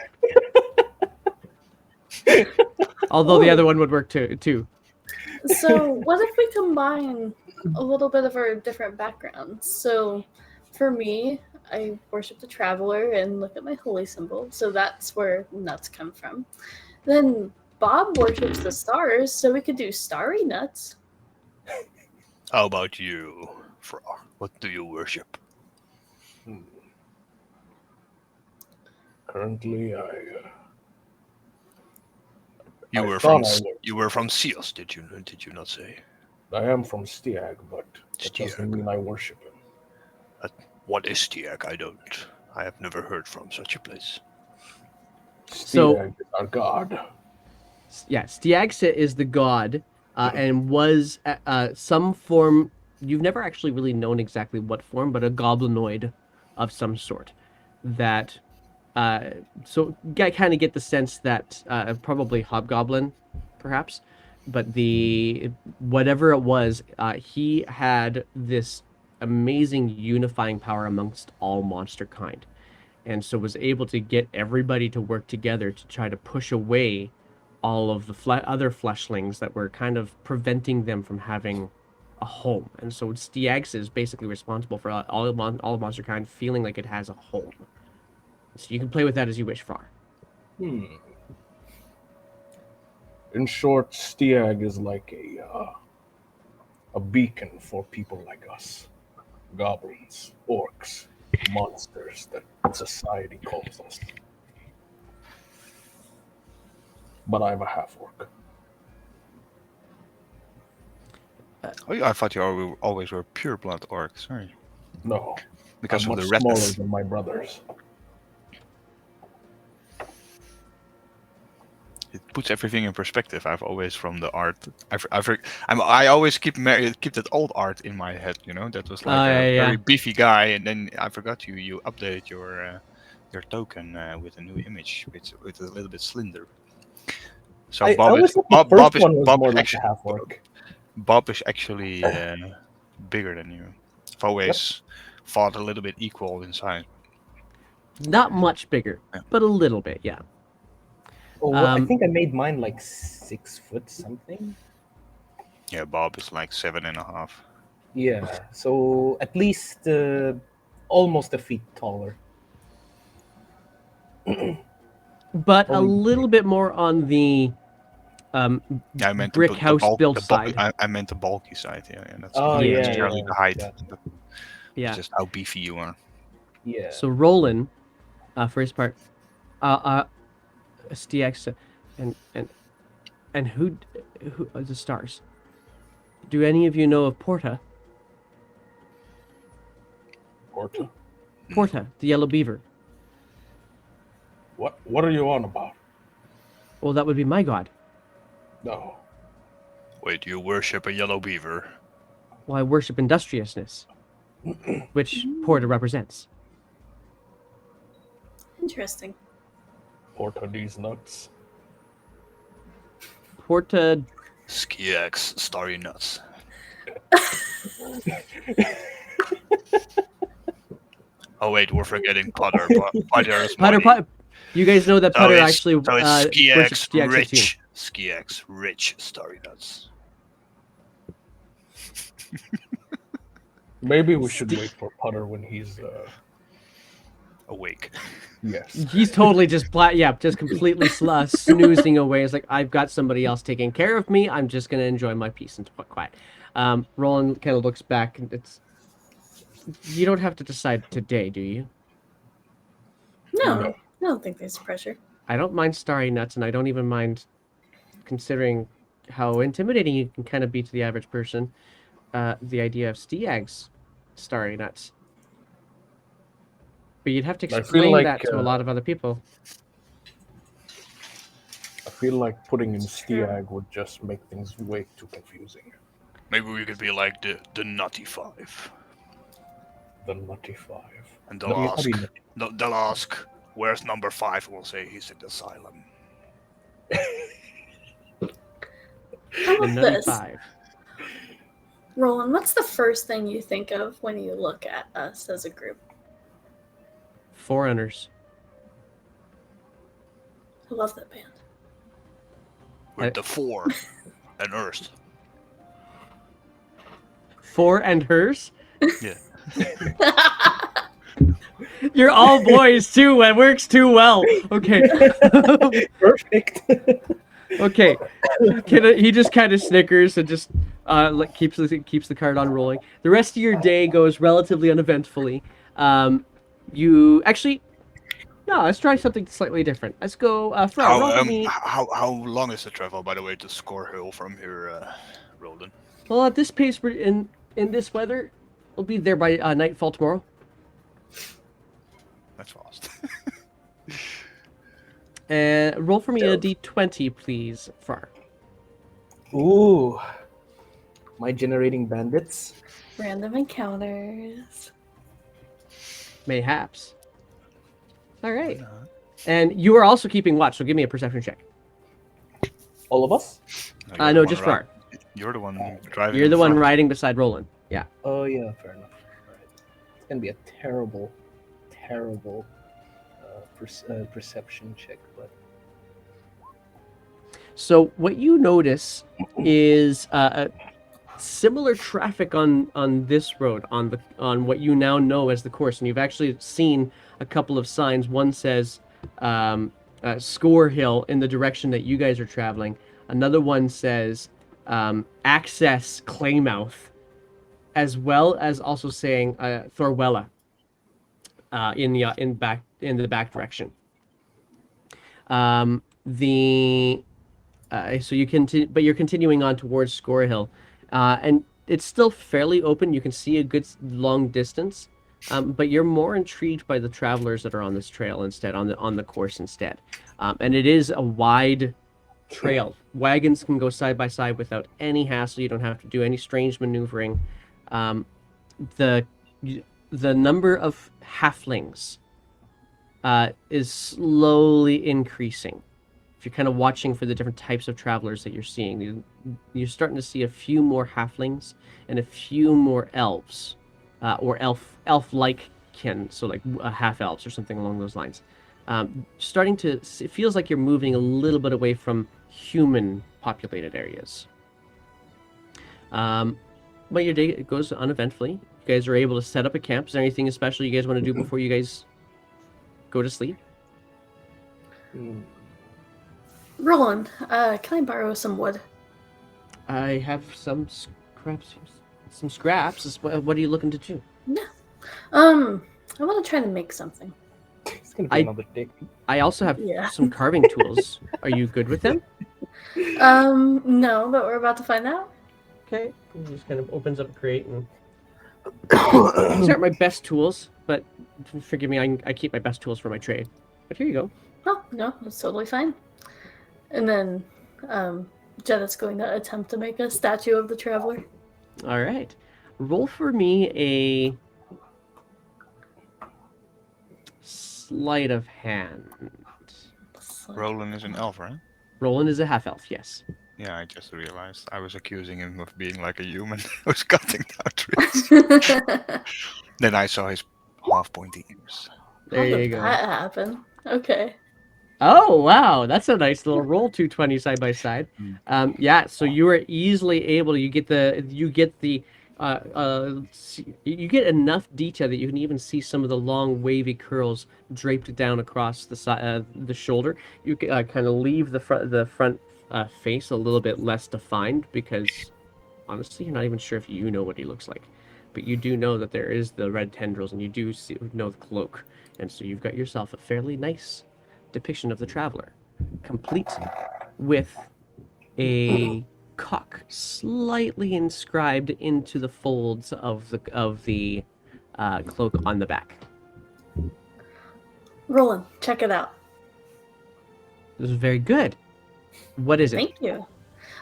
Although the Ooh. other one would work too. So, what if we combine a little bit of our different backgrounds? So, for me, I worship the traveler and look at my holy symbol, so that's where nuts come from. Then Bob worships the stars, so we could do starry nuts. How about you, Fra? What do you worship? Currently, You I were thought from I S- would. you were from Seos, did you not say? I am from Stiag, but that Stiag. doesn't mean I worship him. What is Stiag? I have never heard from such a place. Stiag is our god. Yeah, Stiagsa is the god, and was some form. You've never actually really known exactly what form, but a goblinoid of some sort. That, so kind of get the sense that probably hobgoblin, perhaps, but the whatever it was, he had this amazing unifying power amongst all monster kind, and so was able to get everybody to work together to try to push away all of the other fleshlings that were kind of preventing them from having a home. And so Stiax is basically responsible for all of monster kind feeling like it has a home. So you can play with that as you wish, Far. In short, Stiag is like a beacon for people like us. Goblins, orcs, monsters that society calls us. But I'm a half-orc. Oh, yeah, I thought you always were pure blood orcs. Sorry, No, because I'm of much the smaller redness. than my brothers. It puts everything in perspective. I've always from the art. I always keep that old art in my head. You know, that was like a Yeah. very beefy guy, and then I forgot you updated your token with a new image, with a little bit slender. So I Bob always is thought the first Bob is one was Bob more is like actually a half-orc. Bob is actually bigger than you. I've always thought a little bit equal in size. Not much bigger, Yeah. but a little bit, yeah. Oh, well, I Um, think I made mine like 6 foot something. Yeah, Bob is like 7.5. Yeah, so at least almost a feet taller. but a Only- little bit more on the Yeah, I meant brick the house bulk, build the bulk, side. I meant the bulky side. Yeah, that's Oh, not Yeah. necessarily the height. gotcha. But Yeah. it's just how beefy you are. Yeah. So Roland, first part, STX, and who are the stars? Do any of you know of Porta? Porta? Porta, the yellow beaver. What are you on about? Well, that would be my god. No. Wait, you worship a yellow beaver? Well, I worship industriousness, which Porta represents. Interesting. Porta these nuts. Porta, Skiax, starry nuts. Oh wait, we're forgetting Putter. Putter's Putter, money. you guys know that So Putter it's- actually so it's worships Skiax STX too. rich. Skiax rich starry nuts. Maybe we should wait for Putter when he's Awake. yes. He's totally just just completely snoozing away. It's like, I've got somebody else taking care of me. I'm just gonna enjoy my peace and quiet. Roland kind of looks back, and you don't have to decide today, do you? No, No. I don't think there's pressure. I don't mind starry nuts, and I don't even mind considering how intimidating you can kind of be to the average person. The idea of Stiag's starry nuts. But you'd have to I feel explain like, that to a lot of other people. I feel like putting in It's true. Stiag would just make things way too confusing. Maybe we could be like the Nutty Five, The Nutty Five. and No, they'll ask, "Where's number 5?" We'll say he's in the asylum. How The about Nutty this? Five. Roland, what's the first thing you think of when you look at us as a group? Foreigners. I love that band. With the 4 and Earth. For and hers? Yeah. You're all boys too. It works too well. Okay. Perfect. Okay. He just kind of snickers and just keeps the card on rolling. The rest of your day goes relatively uneventfully. You actually no. Let's try something slightly different. Let's go. Farrar, roll for me. How long is the travel, by the way, to Score Hill from here, Roland? Well, at this pace, we're in this weather, we'll be there by nightfall tomorrow. That's fast. And roll for me a d20, please, Farrar. Ooh. My generating bandits. Random encounters. Mayhaps. All right. And you are also keeping watch, so give me a perception check. All of us? No, just Farrar. You're the one driving. You're the in one front. riding beside Roland. Yeah. Oh yeah, fair enough. Alright. It's gonna be a terrible perception check, but So what you notice is similar traffic on this road, on what you now know as the course, and you've actually seen a couple of signs. One says Score Hill in the direction that you guys are traveling. Another one says Access Claymouth, as well as also saying Thorwella in the back direction. So you continue, but you're continuing on towards Score Hill, and it's still fairly open. You can see a good long distance, but you're more intrigued by the travelers that are on this trail instead, on the course instead. And it is a wide trail. Wagons can go side by side without any hassle. You don't have to do any strange maneuvering. The number of halflings is slowly increasing. If you're kind of watching for the different types of travelers that you're seeing, you're starting to see a few more halflings and a few more elves, or elf-like kin, so like half elves or something along those lines. It feels like you're moving a little bit away from human populated areas. But your day goes uneventfully. You guys are able to set up a camp. Is there anything special you guys want to do before you guys go to sleep? Roland, can I borrow some wood? I have some scraps. What are you looking to do? Yeah. I want to try to make something. it's gonna be another day. I also have Yeah. some carving tools. Are you good with them? No, but we're about to find out. Okay. He just kind of opens up a crate and these aren't my best tools, but forgive me, I keep my best tools for my trade. But here you go. Oh, no, that's totally fine. And then, Jetta's going to attempt to make a statue of the traveler. All right. Roll for me a sleight of hand. Roland is an elf, right? Roland is a half elf, yes. Yeah, I just realized I was accusing him of being like a human who was cutting down trees. Then I saw his half-pointy ears. There How you did go. that happen? Okay. Oh wow, that's a nice little roll. 220 side by side. Yeah, so you are easily able to you get enough detail that you can even see some of the long wavy curls draped down across the shoulder. You kind of leave the front face a little bit less defined because honestly you're not even sure if you know what he looks like, but you do know that there is the red tendrils and you do know the cloak, and so you've got yourself a fairly nice depiction of the traveler, complete with a cock slightly inscribed into the folds of the cloak on the back. Roland, check it out. This is very good. What is it? Thank you.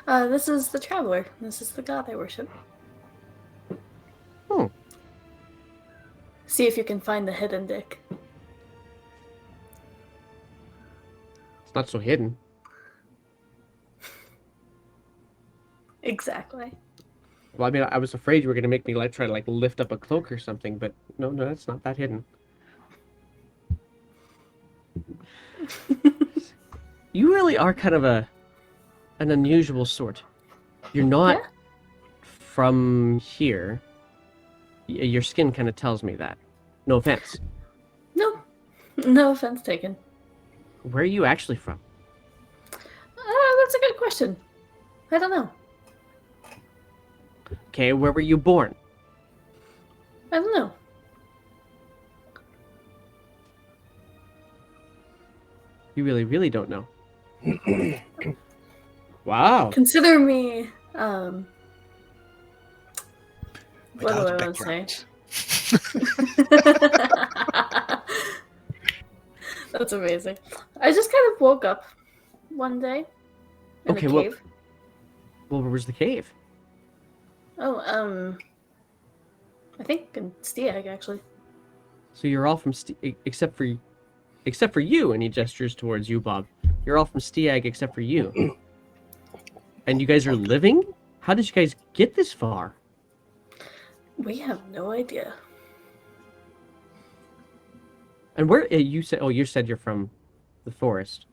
This is the traveler. This is the god I worship. Hmm. See if you can find the hidden dick. It's not so hidden. Exactly. Well, I mean, I was afraid you were going to make me try to lift up a cloak or something, but no, it's not that hidden. You really are kind of an unusual sort. You're not from here. Your skin kind of tells me that. No offense. No, no offense taken. Where are you actually from? That's a good question. I don't know. Okay, where were you born? I don't know. You really, really don't know. Wow. Consider me, what do Without I a want to say? background. That's amazing. I just kind of woke up one day in Okay, a cave. Well, where was the cave? Oh, I think in Stiag, actually. So you're all from except for you, and he gestures towards you, Bob. You're all from Stiag except for you. And you guys are living? How did you guys get this far? We have no idea. And where you said? Oh, you said you're from the forest.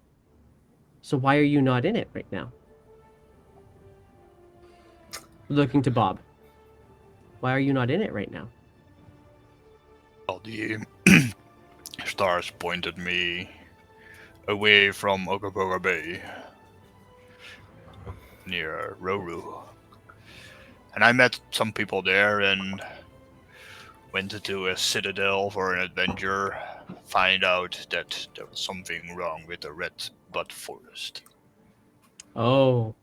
So why are you not in it right now? Looking to Bob. Why are you not in it right now? Well, the stars pointed me away from Okaboga Bay, near Roru. And I met some people there and went into a citadel for an adventure. Find out that there was something wrong with the Red Bud Forest. Oh,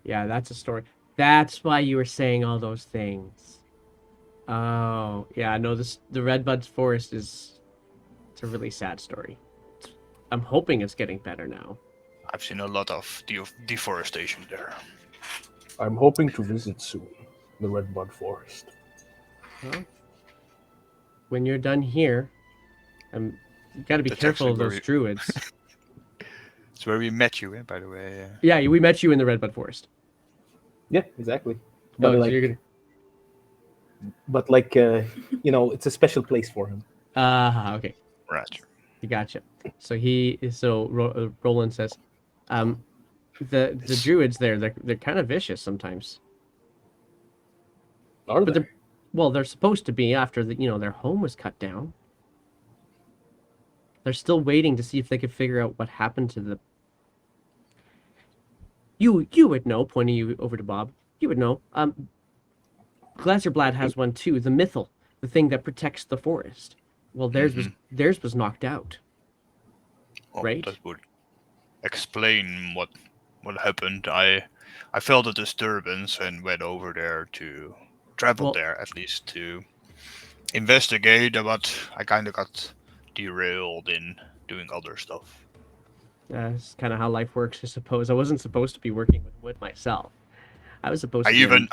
yeah, that's a story. That's why you were saying all those things. Oh, yeah, no, the Redbud Forest it's a really sad story. I'm hoping it's getting better now. I've seen a lot of deforestation there. I'm hoping to visit soon the Redbud Forest. Well, when you're done here, you got to be That's careful of actually those druids. It's where we met you, by the way. Yeah, we met you in the Redbud Forest. Yeah, exactly. Oh, But so like, you're gonna... it's a special place for him. Okay. Right. Gotcha. So Roland says, the druids there, they're kind of vicious sometimes. Are But they? they're supposed to be after their home was cut down. They're still waiting to see if they could figure out what happened to the. You would know, pointing you over to Bob. You would know. Glazerblad has one too. The Mythal, the thing that protects the forest. Well, theirs was knocked out. Well, Right? that would explain what happened. I felt a disturbance and went over there to travel there at least to investigate, but I kind of got derailed in doing other stuff. That's kind of how life works, I suppose. I wasn't supposed to be working with wood myself. I was supposed I to.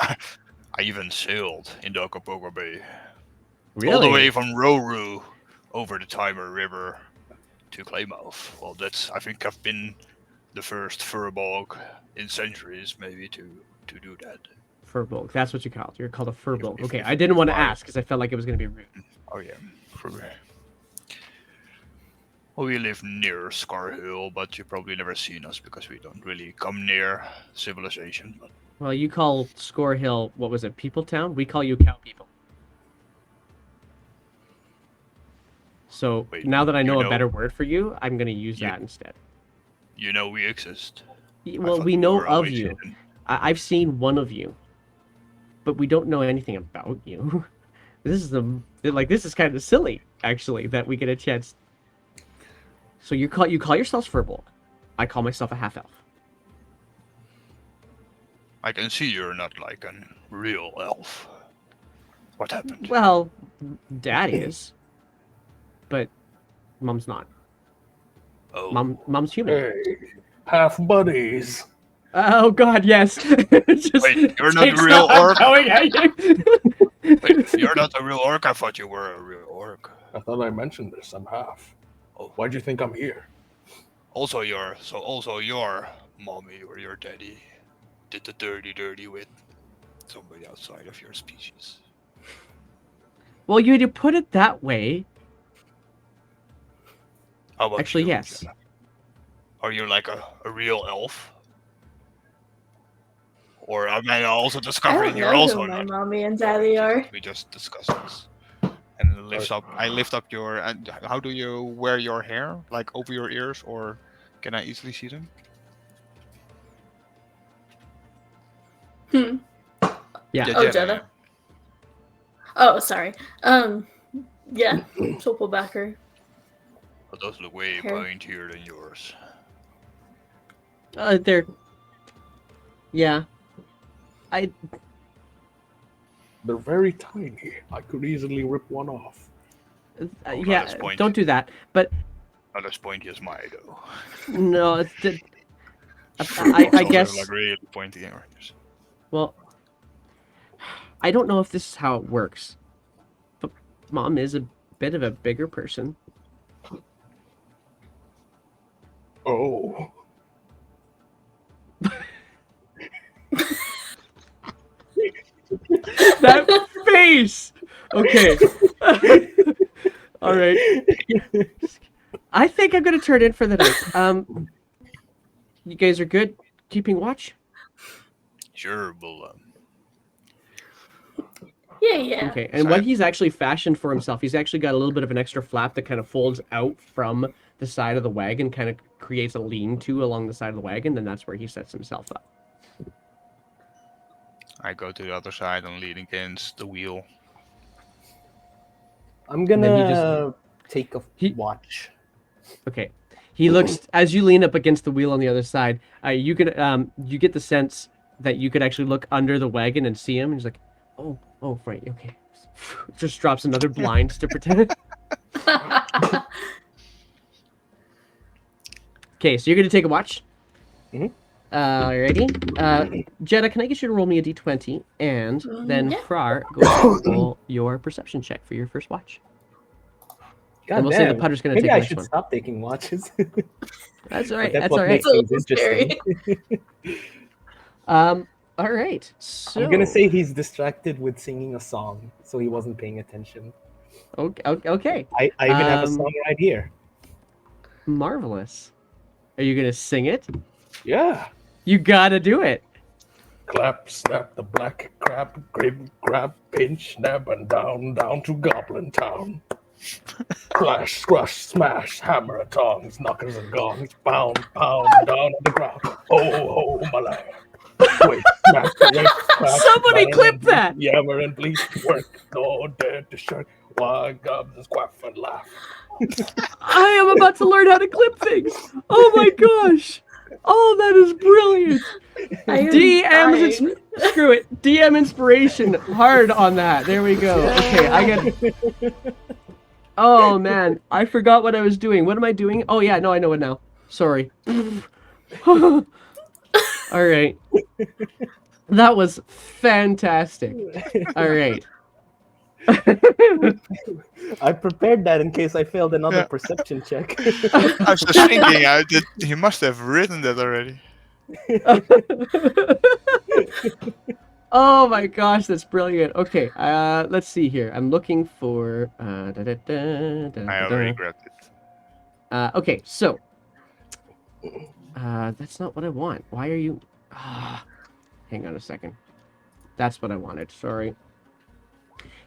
even sailed into Okaboga Bay. Really? All the way from Roru over the Timer River to Claymouth. Well, I think I've been the first furbolg in centuries, maybe, to do that. Furbolg. That's what you called. You're called a furbolg. Okay, I didn't want to ask because I felt like it was going to be rude. Oh yeah, well, we live near Scarhill, but you've probably never seen us because we don't really come near civilization. But... Well, you call Score Hill, what was it, People Town? We call you Cow People. So now that I know a better word for you, I'm going to use that instead. You know we exist. Well, we know of you. I've seen one of you, but we don't know anything about you. This is kind of silly, actually, that we get a chance. So you call yourselves Furbolg. I call myself a half elf. I can see you're not like a real elf. What happened? Well, Dad is, but Mom's not. Oh. Mom's human. Hey, half buddies. Oh God, yes. Wait, you're not a real orc? Going at you. Wait, you're not a real orc? I thought you were a real orc. I thought I mentioned this. I'm half. Oh. Why'd you think I'm here? Also your mommy or your daddy did the dirty with somebody outside of your species. Well, you put it that way. How about Actually, you, yes. Jenna? Are you like a real elf? Or am I also discovering you're also my not? mommy and daddy are. We just discussed this. And it lifts up. I lift up your. And how do you wear your hair? Like over your ears, or can I easily see them? Hmm. Yeah. Oh, Jetta. Oh, sorry. Yeah. She'll pull back her But those look way hair. pointier than yours. They're. Yeah. They're very tiny. I could easily rip one off. not Yeah. as pointy. Don't do that. But Not as pointy as mine, though. no, I Some guess. like really pointy ears. Well, I don't know if this is how it works, but Mom is a bit of a bigger person. Oh. That face. Okay. All right. I think I'm gonna turn in for the night. You guys are good keeping watch? Sure, well, Yeah. Okay. And what he's actually fashioned for himself, he's actually got a little bit of an extra flap that kind of folds out from the side of the wagon, kind of creates a lean-to along the side of the wagon. Then that's where he sets himself up. I go to the other side and lean against the wheel. I'm then he gonna take a watch. Okay. He looks as you lean up against the wheel on the other side. You get the sense that you could actually look under the wagon and see him. And he's like, oh, right, okay. Just drops another blind to pretend. Okay, so you're gonna take a watch. Mhm. Alrighty. Jetta, can I get you to roll me a d20, and then Yeah. Frar, go ahead and roll your perception check for your first watch. God And we'll say the putter's gonna Maybe take I the next should one. stop taking watches. That's all right. That's That's what all right. makes things It's a little interesting. All right. So I'm gonna say he's distracted with singing a song, so he wasn't paying attention. Okay. I even have a song right here. Marvelous. Are you gonna sing it? Yeah. You gotta do it. Clap, snap, the black crab, grab, pinch, snap, and down to Goblin Town. Clash, scrush, smash, hammer and tongs, knockers and gongs, pound, down on the ground. Ho, my lad. Wait, smack, whip, crack, Somebody bang, clip and that! Yammer and bleed, work, no dead to shirk. Why goblins quaff and laugh. I am about to learn how to clip things. Oh my gosh. Oh, that is brilliant. DM's screw it. DM inspiration hard on that. There we go. Okay, I get. Oh man, I forgot what I was doing. What am I doing? Oh yeah, no, I know it now. Sorry. All right. That was fantastic. All right. I prepared that in case I failed another perception check. I was just thinking, he must have written that already. Oh my gosh, that's brilliant. Okay, let's see here. I'm looking for. I already grabbed it. Okay, so. That's not what I want. Why are you? Hang on a second. That's what I wanted. Sorry.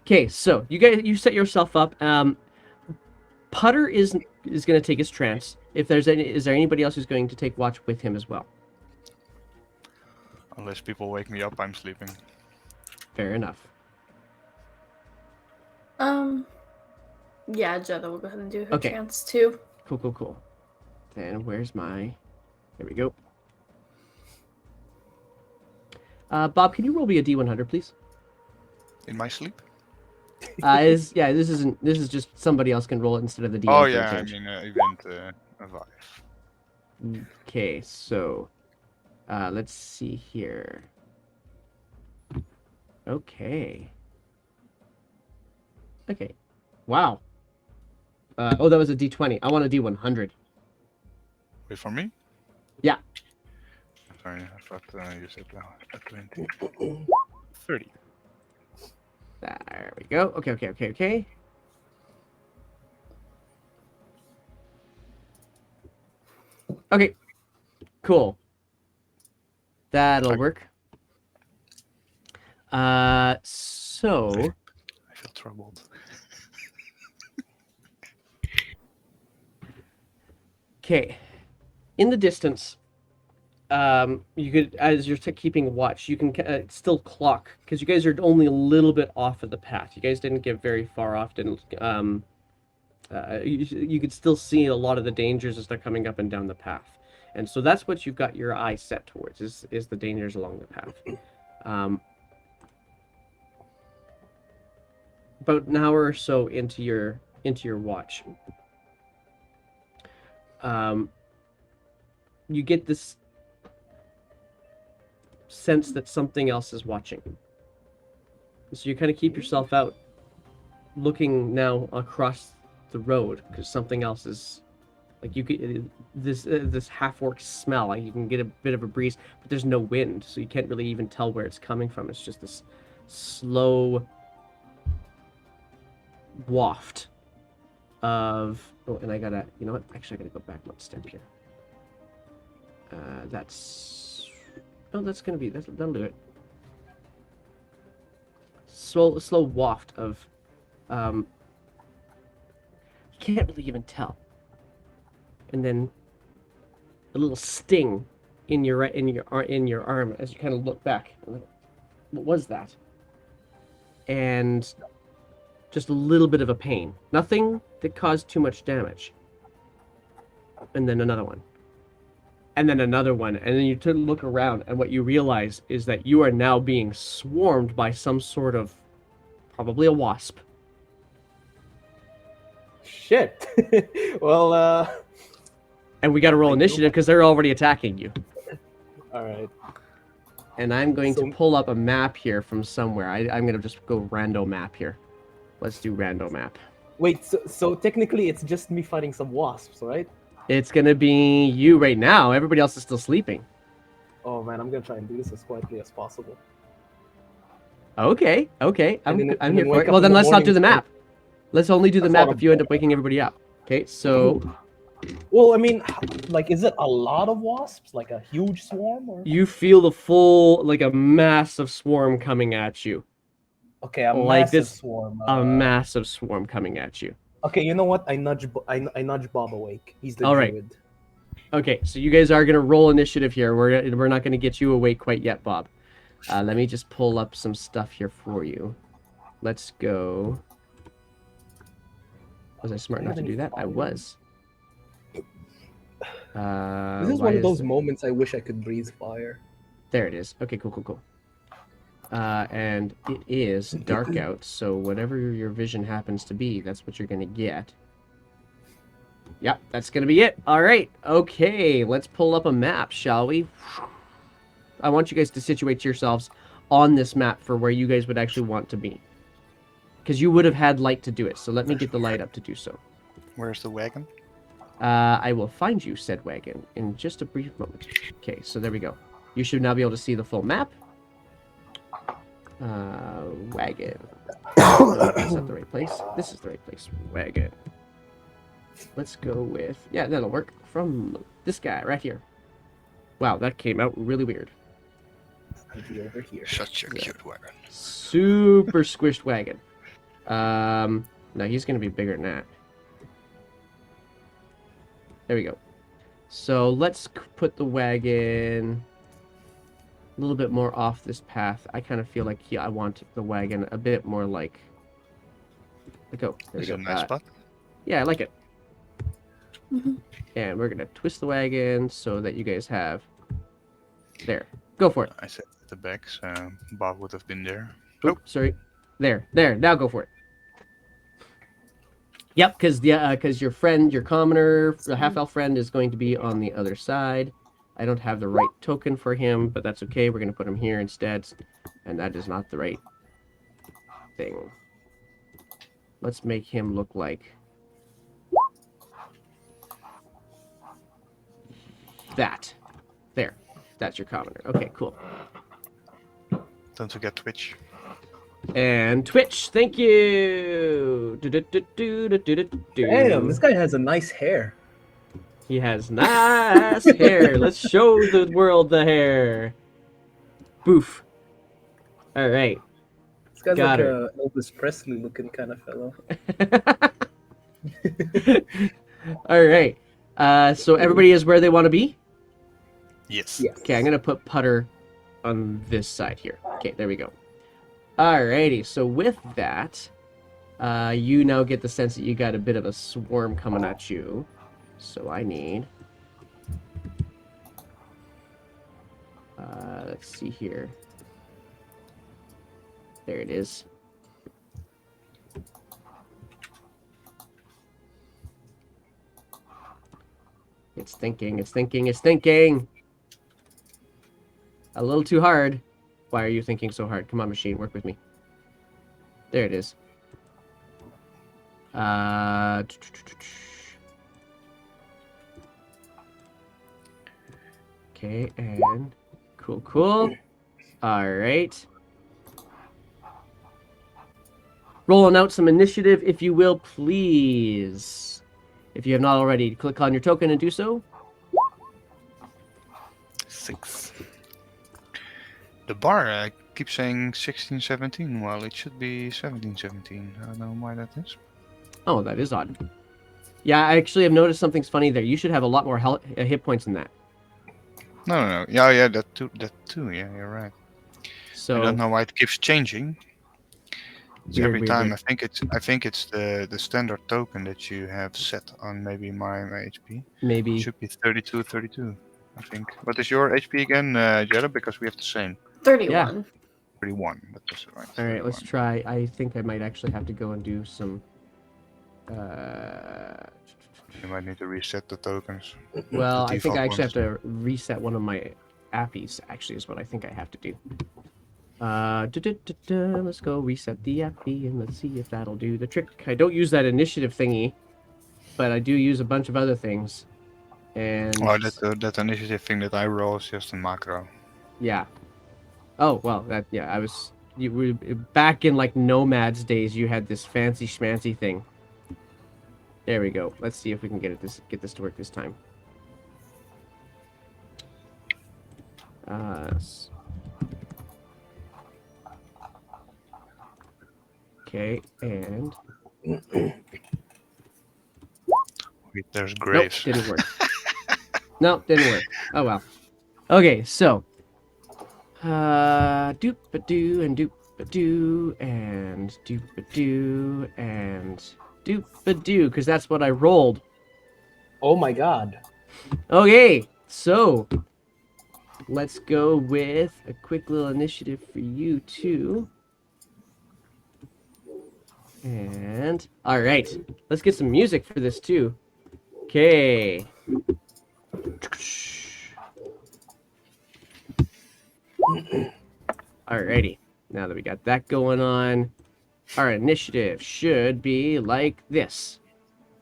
Okay, so you set yourself up. Putter is going to take his trance. Is there anybody else who's going to take watch with him as well? Unless people wake me up, I'm sleeping. Fair enough. Yeah, Jetta will go ahead and do her Okay. trance too. Cool. Then where's my? There we go. Bob, can you roll me a D100, please? In my sleep? This is just somebody else can roll it instead of the DM. Oh for a yeah, I change. mean event Vive. Okay, so let's see here. Okay. Wow. That was a D20. I want a D100. Wait for me? Yeah. Sorry, I thought you said a 20. 30. There we go. Okay. Okay. Cool. That'll work. So I feel troubled. Okay. In the distance, you could, as you're keeping watch, you can still clock because you guys are only a little bit off of the path. You guys didn't get very far off. You could still see a lot of the dangers as they're coming up and down the path, and so that's what you've got your eye set towards is the dangers along the path. About an hour or so into your watch, you get this sense that something else is watching. So you kind of keep yourself out, looking now across the road because something else is, like, you could this half-orc smell. Like you can get a bit of a breeze, but there's no wind, so you can't really even tell where it's coming from. It's just this slow waft of. Oh, and I gotta. You know what? Actually, I gotta go back one step here. That's. Oh, that's gonna be. That'll do it. Slow waft of. You can't really even tell. And then a little sting in your arm as you kind of look back. What was that? And just a little bit of a pain. Nothing that caused too much damage. And then another one. And then another one. And then you look around, and what you realize is that you are now being swarmed by some sort of, probably a wasp. Shit. Well, And we got to roll initiative because they're already attacking you. all right. And I'm going to pull up a map here from somewhere. I'm going to just go rando map here. Let's do rando map. Wait, so technically it's just me fighting some wasps, right? It's going to be you right now. Everybody else is still sleeping. Oh man, I'm gonna try and do this as quietly as possible. Okay. I'm then here for wake it. up Well, in then the let's not do the morning. map. Let's only do the That's map what if you end up waking everybody up. Okay, so Well, I mean, like, is it a lot of wasps? Like a huge swarm? Or... you feel the full, like a massive swarm coming at you. Okay, a Like massive this- swarm. A massive swarm coming at you. Okay, you know what? I nudge Bob awake. He's the All right. druid. Okay, so you guys are going to roll initiative here. We're not going to get you awake quite yet, Bob. Let me just pull up some stuff here for you. Let's go. Was I smart enough to do that? I was. This is why one of those moments I wish I could breathe fire. There it is. Okay, cool. And it is dark out, so whatever your vision happens to be, that's what you're going to get. Yep, that's going to be it. All right. Okay, let's pull up a map, shall we? I want you guys to situate yourselves on this map for where you guys would actually want to be. Because you would have had light to do it, so let me get the light up to do so. Where's the wagon? I will find you said wagon in just a brief moment. Okay, so there we go. You should now be able to see the full map. Wagon. Is that the right place? This is the right place. Wagon. Let's go with... Yeah, that'll work. From this guy right here. Wow, that came out really weird. Maybe over here. Such a cute wagon. Super squished wagon. No, he's going to be bigger than that. There we go. So let's put the wagon a little bit more off this path. I kind of feel like I want the wagon a bit more like... Go. There we Is go. it a nice spot? Yeah, I like it. Mhm. And we're going to twist the wagon so that you guys have... There. Go for it. I said at the back, so Bob would have been there. Oh, sorry. There. Now go for it. Yep, because your friend, your commoner, the half-elf friend is going to be on the other side. I don't have the right token for him, but that's okay. We're going to put him here instead. And that is not the right thing. Let's make him look like... that. There. That's your commoner. Okay, cool. Don't forget Twitch. And Twitch, thank you. Damn, this guy has a nice hair. He has nice hair. Let's show the world the hair. Boof. All right. This guy's Got like her. a Elvis Presley looking kind of fellow. All right. So everybody is where they want to be? Yes. Yes. Okay, I'm going to put Putter on this side here. Okay, there we go. Alrighty, so with that, you now get the sense that you got a bit of a swarm coming at you. So I need... let's see here. There it is. It's thinking, it's thinking, it's thinking! A little too hard. Why are you thinking so hard? Come on, machine, work with me. There it is. Okay, and cool. All right. Rolling out some initiative, if you will, please. If you have not already, click on your token and do so. 6. The bar keeps saying 1617, while it should be 1717. I don't know why that is. Oh, that is odd. Yeah, I actually have noticed something's funny there. You should have a lot more hit points than that. No. Yeah, that too. Yeah, you're right. So I don't know why it keeps changing. It's every time. Weird. I think it's the standard token that you have set on maybe my HP. Maybe. It should be 32. I think. What is your HP again, Jetta? Because we have the same. 31. 31. That was right. All right, let's 31. try. I think I might actually have to go and do some. You might need to reset the tokens. Well, The I think I default actually have ones. to reset one of my appies. Actually, is what I think I have to do. Let's go reset the appy and let's see if that'll do the trick. I don't use that initiative thingy, but I do use a bunch of other things. And Oh, that initiative thing that I roll is just a macro. yeah. Oh well, I was back in like Nomads days. You had this fancy schmancy thing. There we go. Let's see if we can get this to work this time. Okay, and Wait, there's graves. nope, didn't work. Nope, didn't work. Oh well. Okay, so doop-a-doo and doop-a-doo and doop-a-doo and doop-a-doo, because that's what I rolled. Oh my god. Okay, so let's go with a quick little initiative for you too. And all right, let's get some music for this too. Okay. Alrighty, now that we got that going on, our initiative should be like this.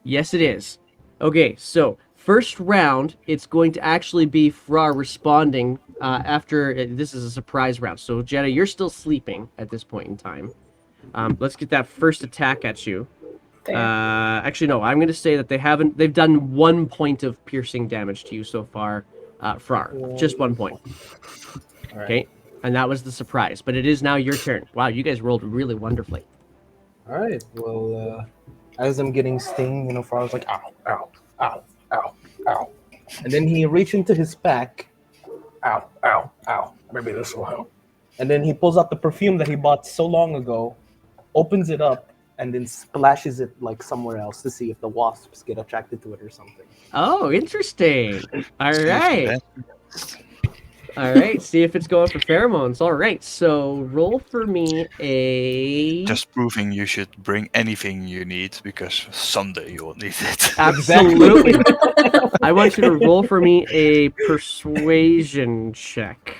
Yes, it is. Okay, so first round, it's going to actually be Fra responding after this is a surprise round. So Jetta, you're still sleeping at this point in time. Let's get that first attack at you. Fair. Actually, no, I'm going to say that they've done 1 point of piercing damage to you so far, Frar. Just 1 point. All right. Okay, and that was the surprise. But it is now your turn. Wow, you guys rolled really wonderfully. All right. Well, as I'm getting sting, Farah's like, ow, ow, ow, ow, ow. And then he reaches into his pack. Ow, ow, ow. Maybe this will help. And then he pulls out the perfume that he bought so long ago, opens it up, and then splashes it like somewhere else to see if the wasps get attracted to it or something. Oh, interesting. All right. All right, see if it's going for pheromones. All right, so roll for me a... Just proving you should bring anything you need, because someday you will need it. Absolutely. I want you to roll for me a persuasion check.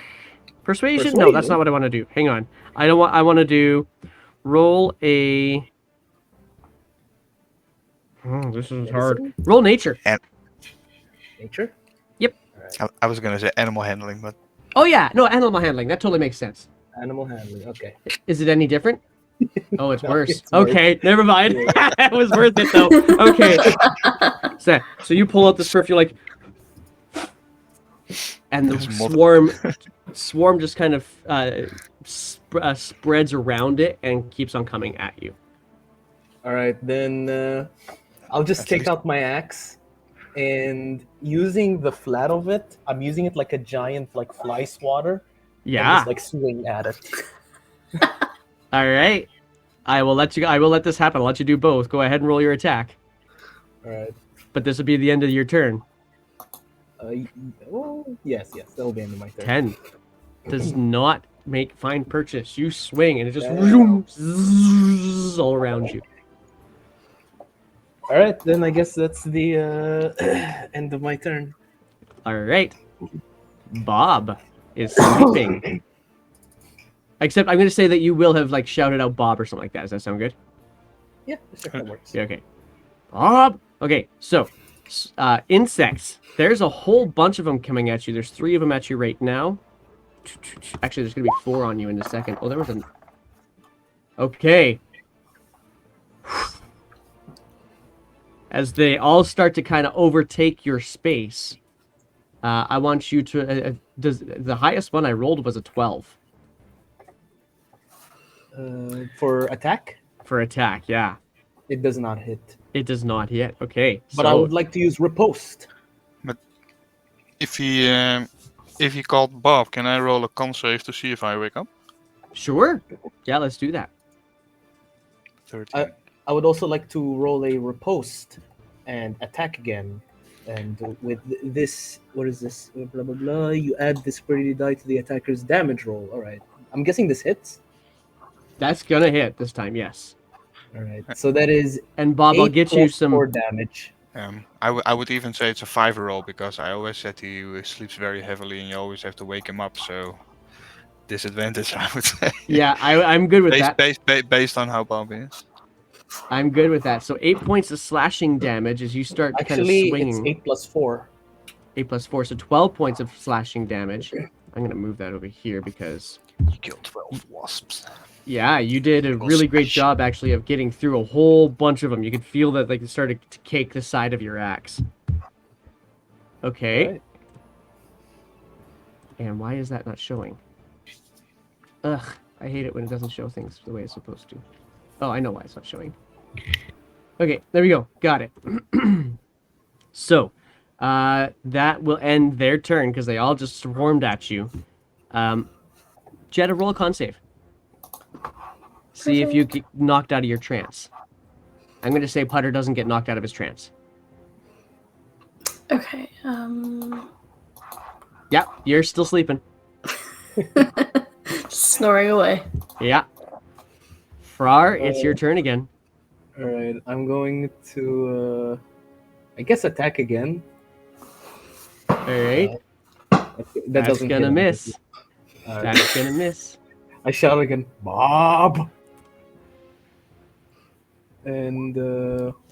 Persuasion? No, that's not what I want to do. Hang on. I want to do... Roll a... Oh, this is hard. Roll nature. Nature? Yep. I was going to say animal handling, but... Oh, yeah. No, animal handling. That totally makes sense. Animal handling. Okay. Is it any different? Oh, it's No, worse. it's worse. Okay, never mind. That was worth it, though. Okay. So you pull out this perfume, like... And the swarm just kind of spreads around it and keeps on coming at you. All right, then I'll just take out my axe and using the flat of it, I'm using it like a giant like fly swatter, and Yeah. just like swing at it. All right. I will let this happen. I'll let you do both. Go ahead and roll your attack. All right. But this will be the end of your turn. Yes, that will be end of my turn. 10 does not find purchase. You swing and it just zzzz all around you. All right, then I guess that's the end of my turn. All right. Bob is sleeping. Except I'm going to say that you will have like shouted out Bob or something like that. Does that sound good? Yeah, sure, that works. Yeah, okay. Bob. Okay, so insects. There's a whole bunch of them coming at you. There's 3 of them at you right now. Actually, there's going to be 4 on you in a second. Oh, there was an... Okay. As they all start to kind of overtake your space, I want you to... the highest one I rolled was a 12. For attack? For attack, yeah. It does not hit. It does not hit. Okay. But I would like to use riposte. If he called Bob, can I roll a con save to see if I wake up? Sure. Yeah, let's do that. 13. I would also like to roll a riposte and attack again. And with this, what is this? Blah, blah, blah. You add this pretty die to the attacker's damage roll. All right. I'm guessing this hits. That's going to hit this time, yes. All right. So that is And Bob, I'll get you some... 4 damage. I would even say it's a 5 roll because I always said he sleeps very heavily and you always have to wake him up. So disadvantage, I would say. Yeah, I'm good with that. Based on how Bob is. I'm good with that. So 8 points of slashing damage as you start kind of swinging. Actually, it's 8 plus 4. 8 plus 4, so 12 points of slashing damage. I'm going to move that over here because... You killed 12 wasps. Yeah, you did a really great job, actually, of getting through a whole bunch of them. You could feel that like, it started to cake the side of your axe. Okay. Right. And why is that not showing? Ugh, I hate it when it doesn't show things the way it's supposed to. Oh, I know why it's not showing. Okay, there we go. Got it. So, that will end their turn because they all just swarmed at you. Jetta, roll a con save. See if you get knocked out of your trance. I'm going to say Putter doesn't get knocked out of his trance. Okay. Yeah, you're still sleeping. Snoring away. Yeah. Frar, it's your turn again. All right. I'm going to, I guess, attack again. All right. That's That's going to miss. That's going to miss. I shout again, Bob! And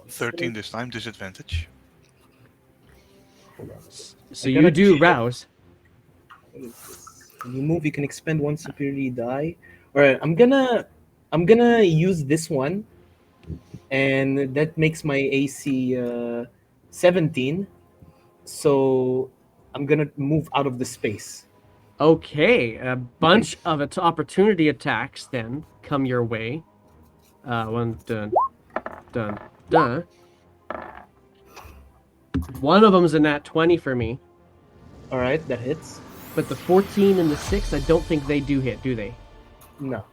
13 this time, disadvantage. So you do rouse. What is this? When you move, you can expend 1 superiority die. All right, I'm gonna use this one, and that makes my AC 17. So I'm gonna move out of the space. Okay, a bunch of opportunity attacks then come your way. One, dun, dun, dun. One of them's a nat 20 for me, All right, that hits. but the 14 and the 6, I don't think they do hit, do they? No.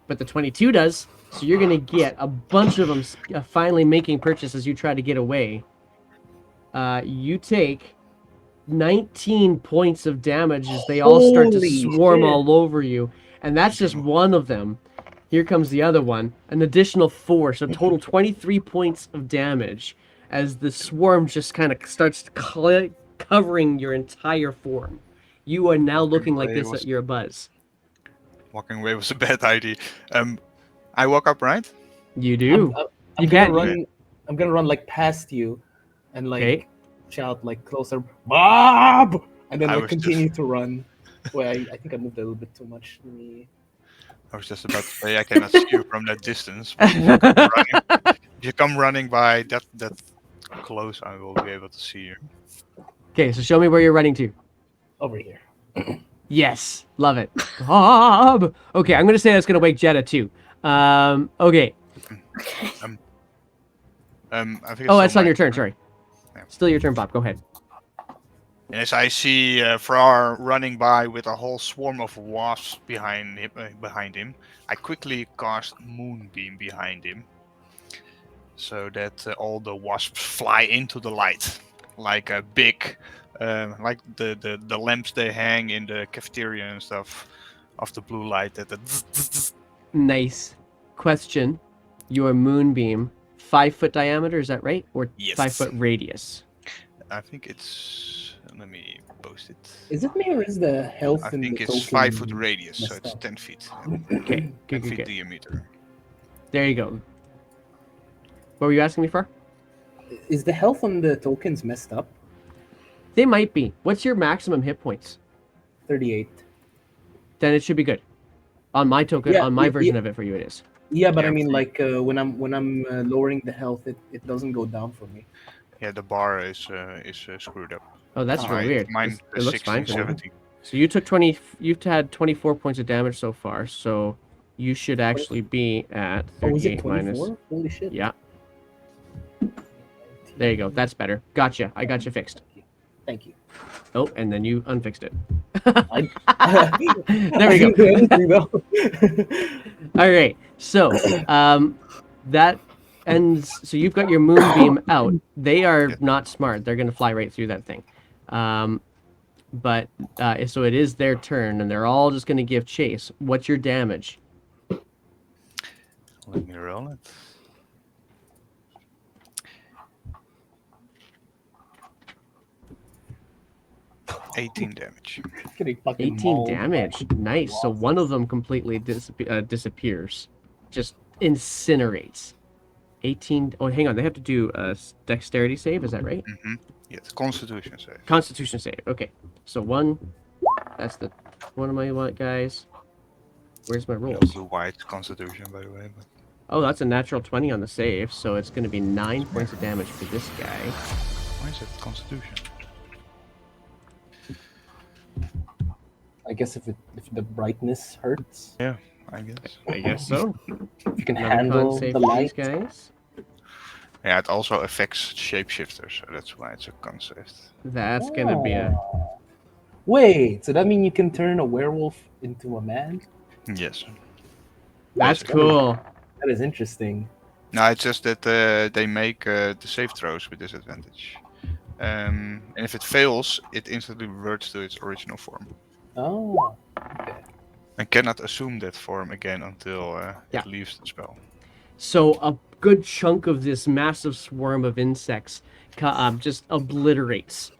But the 22 does, so you're going to get a bunch of them finally making purchases as you try to get away. You take 19 points of damage as they all start to Holy swarm shit. all over you. And that's just one of them. Here comes the other one. An additional 4, so total 23 points of damage as the swarm just kind of starts covering your entire form. You are now looking like this at your buzz. Walking away was a bad idea. I woke up, right? You do. I'm You gonna can't- run. I'm gonna run like past you, and like Okay. shout like closer, Bob, and then I like was continue to run. Well, I think I moved a little bit too much. Let me... I was just about to say I cannot see you from that distance. But if you come running by that close, I will be able to see you. Okay, so show me where you're running to. Over here. Yes, love it. Bob! Okay, I'm going to say that's going to wake Jetta too. Okay. Okay. I think Oh, it's that's still on your my turn, sorry. Still your turn, Bob. Go ahead. And as I see Frar running by with a whole swarm of wasps behind him, I quickly cast Moonbeam behind him, so that all the wasps fly into the light, like a big, like the lamps they hang in the cafeteria and stuff, of the blue light. Nice. Question. Your moonbeam, 5-foot diameter, is that right? Or Yes. 5-foot radius? I think it's. Let me post it. Is it me or is the health I in think the it's token 5-foot radius, so messed it's up? 10 feet. Okay, 10 good, feet good. diameter. There you go. What were you asking me for? Is the health on the tokens messed up? They might be. What's your maximum hit points? 38. Then it should be good. On my token, Yeah, on my yeah, version yeah. of it for you, it is. Yeah, but Yeah, I mean, see. like when I'm lowering the health, it doesn't go down for me. Yeah, the bar is screwed up. Oh, that's real Mine- weird. Mine It looks fine 16, for me. 17. So you took 20. You've had 24 points of damage so far. So you should actually be at Oh, is it 38 minus. 24? Holy shit! Yeah. There you go. That's better. Gotcha. I got you fixed. Thank you. Oh, and then you unfixed it. There we go. go. Anything, though. All right. So, that ends. So you've got your moonbeam out. They are not smart. They're gonna fly right through that thing. But so it is their turn, and they're all just gonna give chase. What's your damage? Let me roll it. $18 damage. Getting fucking 18 mauled. damage. Nice. So one of them completely disappears, just incinerates. 18. Oh, hang on. They have to do a dexterity save. Is that right? Mm-hmm. Yes, Constitution save. Constitution save. Okay. So one. That's the one of my guys. Where's my rolls? Blue white Constitution, by the way. But Oh, that's a natural 20 on the save. So it's going to be 9 points of damage for this guy. why is it Constitution? I guess if the brightness hurts, Yeah, I guess. I guess so. if you can Another handle con save the for these light. guys. Yeah, it also affects shapeshifters, so that's why it's a con save. That's going to be a. Wait, so that means you can turn a werewolf into a man? Yes. That's Yes, cool. That is interesting. No, it's just that they make the save throws with disadvantage. And if it fails, it instantly reverts to its original form. Oh, And cannot assume that form again until Yeah. it leaves the spell. So a good chunk of this massive swarm of insects just obliterates.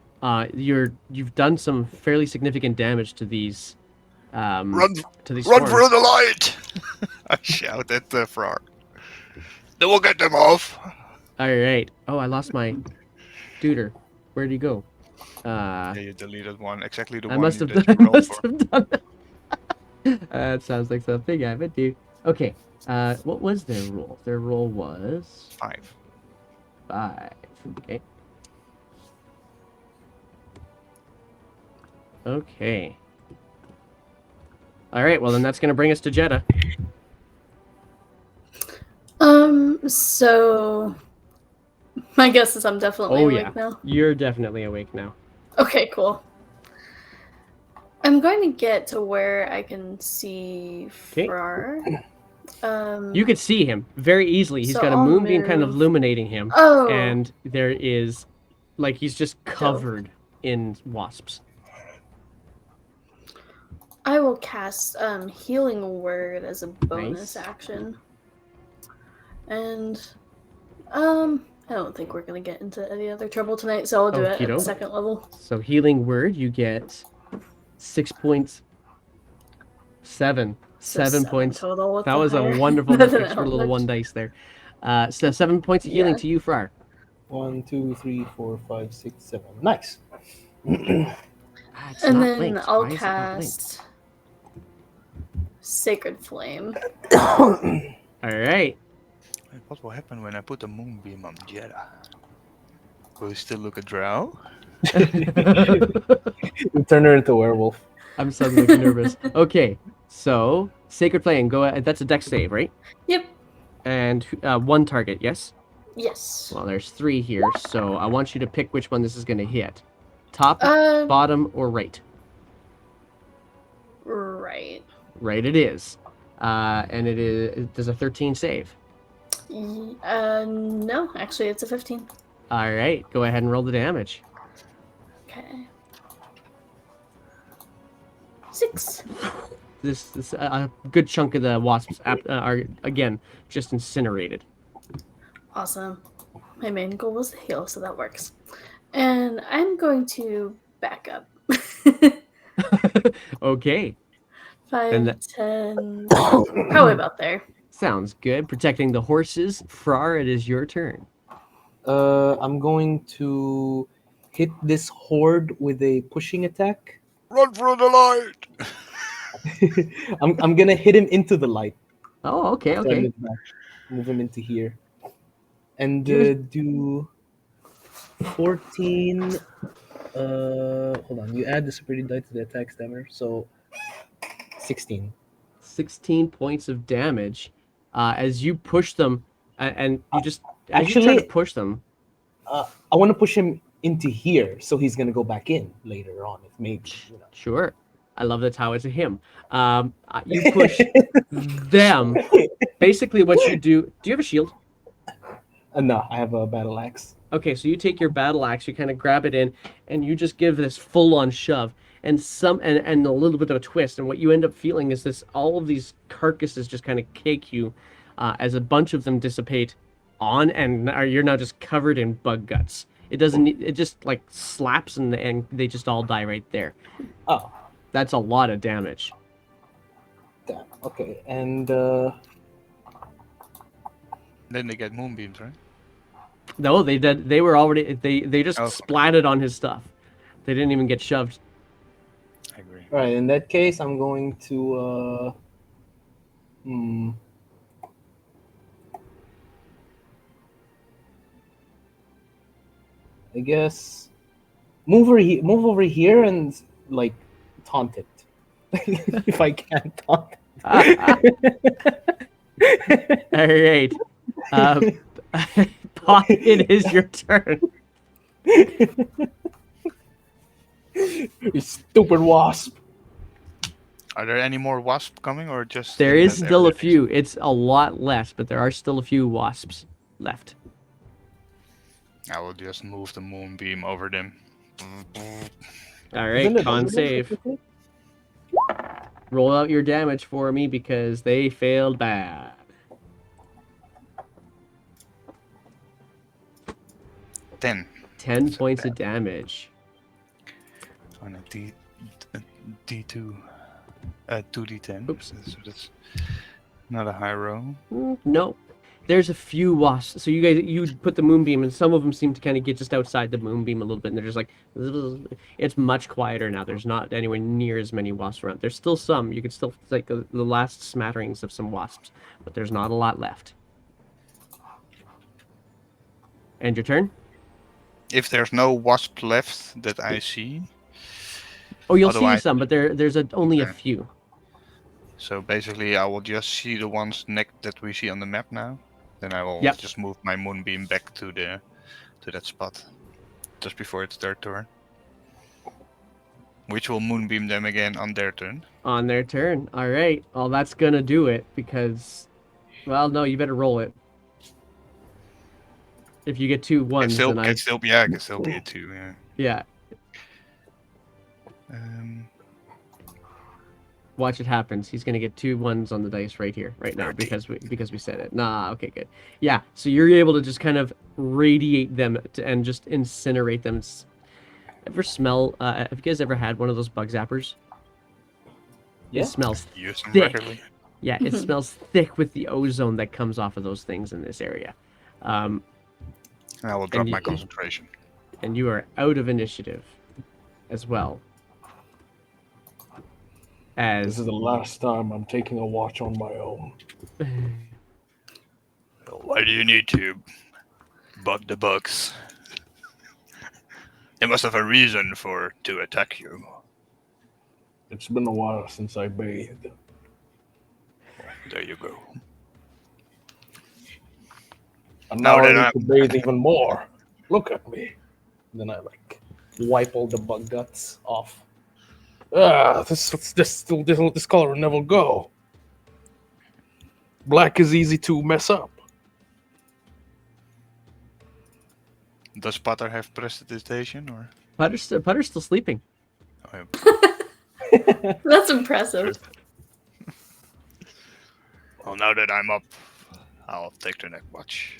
You've done some fairly significant damage to these. Run to these for swarms. the light! I shout at Frar. Then we'll get them off. All right. Oh, I lost my duder. Where'd he go? Yeah, you deleted one. Exactly the I one must have that done. you I rolled must for. have done that. That sounds like something I would do. Okay. What was their roll? Their roll was 5. 5. Okay. Okay. All right. Well, then that's gonna bring us to Jeddah. So my guess is I'm definitely Oh awake yeah. now. You're definitely awake now. Okay, cool. I'm going to get to where I can see 'Kay. Frar. You could see him very easily. He's So got a I'll moonbeam kind of move. illuminating him, Oh, and there is, like, he's just covered in wasps. I will cast Healing Word as a bonus Nice. action. And I don't think we're gonna get into any other trouble tonight, so I'll do it at Okey-doke. the second level. So healing word, you get 6 points. 7 So 7 points. total. With That the was a higher- wonderful than an extra little element. one dice there. So 7 points of healing Yeah. to you, Frar. 1, 2, 3, 4, 5, 6, 7. Nice. It's And not then blinked. I'll Why is it not blinked? cast Sacred Flame. All right. What will happen when I put a moonbeam on Jeddah? Will you still look at Drow? You turn her into a werewolf. I'm suddenly nervous. Okay, so Sacred Flame. Go. That's a dex save, right? Yep. And one target. Yes. Yes. Well, there's 3 here, so I want you to pick which one this is going to hit. Top, Uh, bottom, or right? right. Right it is. And it does a 13 save. No, actually, it's a 15. All right, go ahead and roll the damage. Okay. 6. This a good chunk of the wasps are again just incinerated. Awesome. My main goal was to heal, so that works. And I'm going to back up. Okay, 5, that 10, probably about there. sounds good. Protecting the horses. Frar, it is your turn. I'm going to hit this horde with a pushing attack. Run for the light! I'm gonna hit him into the light. Oh, okay, After I okay. move back. Move him into here. And Give us- do 14. Hold on. You add the superior die to the attack stamina, so 16. 16 points of damage as you push them, and you just as you try to Actually, push them. I want to push him into here, so he's gonna go back in later on, if maybe. Sure, I love that's how it's a him. You push them. Basically, what you do. Do you have a shield? No, I have a battle axe. Okay, so you take your battle axe, you kind of grab it in, and you just give this full-on shove, and and a little bit of a twist. And what you end up feeling is this: all of these carcasses just kind of cake you, as a bunch of them dissipate on, and you're now just covered in bug guts. It doesn't. It just like slaps, and they just all die right there. Oh, That's a lot of damage. damn. Okay, and Then they get moonbeams, right? No, they did. They were already. They just Oh. splatted on his stuff. They didn't even get shoved. I agree. all right. In that case, I'm going to. Hmm. I guess move over here and like taunt it. If I can taunt it. All right. Pot, it is your turn. You stupid wasp. Are there any more wasp coming, or just There in is that still a area? few. It's a lot less, but there are still a few wasps left. I will just move the moonbeam over them. All Isn't right, it con over there, save. technically? Roll out your damage for me because they failed bad. 10 10 So points bad. of damage. on a D2, 2D10. Oops. So that's not a high roll. No. There's a few wasps. So you put the moonbeam, and some of them seem to kind of get just outside the moonbeam a little bit, and they're just like, it's much quieter now. There's not anywhere near as many wasps around. There's still some. You can still like the last smatterings of some wasps, but there's not a lot left. And your turn? If there's no wasp left that I see, Oh, you'll see Otherwise- some, but there's only a Okay. few. so basically I will just see the ones that we see on the map now. Then I will Yep. just move my moonbeam back to that spot just before it's their turn, which will moonbeam them again on their turn. On their turn. All right. Well, that's gonna do it because, well, no, you better roll it. If you get 2 ones, then It can still be a 2. Yeah. yeah. Watch it happens. He's gonna get 2 ones on the dice right here, right now, because we said it. Nah, okay, good. Yeah, so you're able to just kind of radiate them and just incinerate them. Ever smell? Have you guys ever had one of those bug zappers? Yeah. It smells Use them thick. regularly. Yeah, it smells thick with the ozone that comes off of those things in this area. And I will drop And my you- concentration. And you are out of initiative as well. This As is the last time I'm taking a watch on my own. Why do you need to bug the bugs? They must have a reason to attack you. It's been a while since I bathed. There you go. And Now now I that need I'm to bathe even more. Look at me. Then I like wipe all the bug guts off. This color will never go. Black is easy to mess up. does Potter have prestidigitation or? Putter's still sleeping. Oh, yeah. That's impressive. Well, now that I'm up, I'll take the neck watch.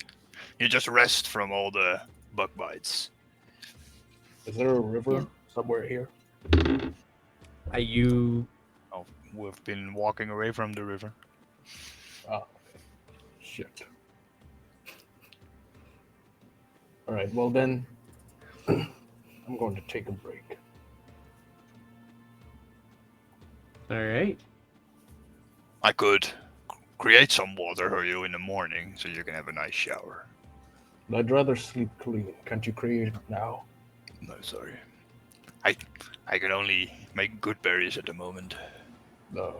You just rest from all the bug bites. Is there a river somewhere here? Are you? Oh, we've been walking away from the river. Oh, shit. All right, well then, I'm going to take a break. All right. I could create some water for you in the morning so you can have a nice shower. I'd rather sleep clean. Can't you create it now? No, sorry. I can only make good berries at the moment. No.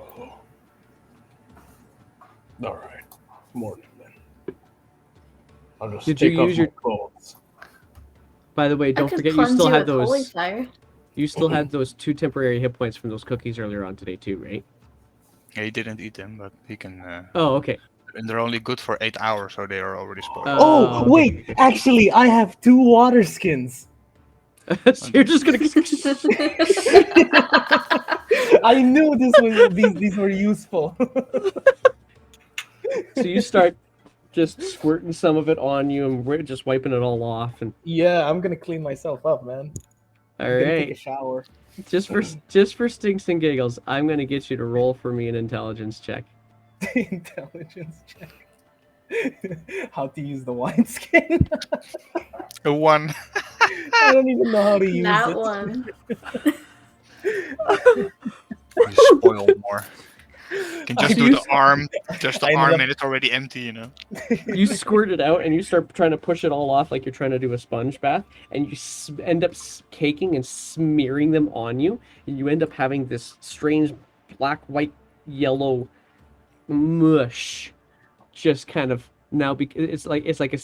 All right. Morning then. I'll just Did you take off use my your- clothes. By the way, I don't could forget you cleanse still you had with holy those. fire. You still had those 2 temporary hit points from those cookies earlier on today too, right? He didn't eat them, but he can. Oh, okay. And they're only good for 8 hours, so they are already spoiled. Oh, okay. wait! Actually, I have 2 water skins. So you're just gonna. I knew these were useful. So you start just squirting some of it on you, and we're just wiping it all off. And Yeah, I'm gonna clean myself up, man. all I'm gonna take a right, shower. just for stinks and giggles, I'm gonna get you to roll for me an intelligence check. Intelligence check. How to use the wineskin? A 1. I don't even know how to use That it. one. You spoil more. You can just do the arm, just the I ended arm, up- and it's already empty, you know. You squirt it out, and you start trying to push it all off like you're trying to do a sponge bath, and you end up caking and smearing them on you, and you end up having this strange black, white, yellow mush, just kind of now. It's like a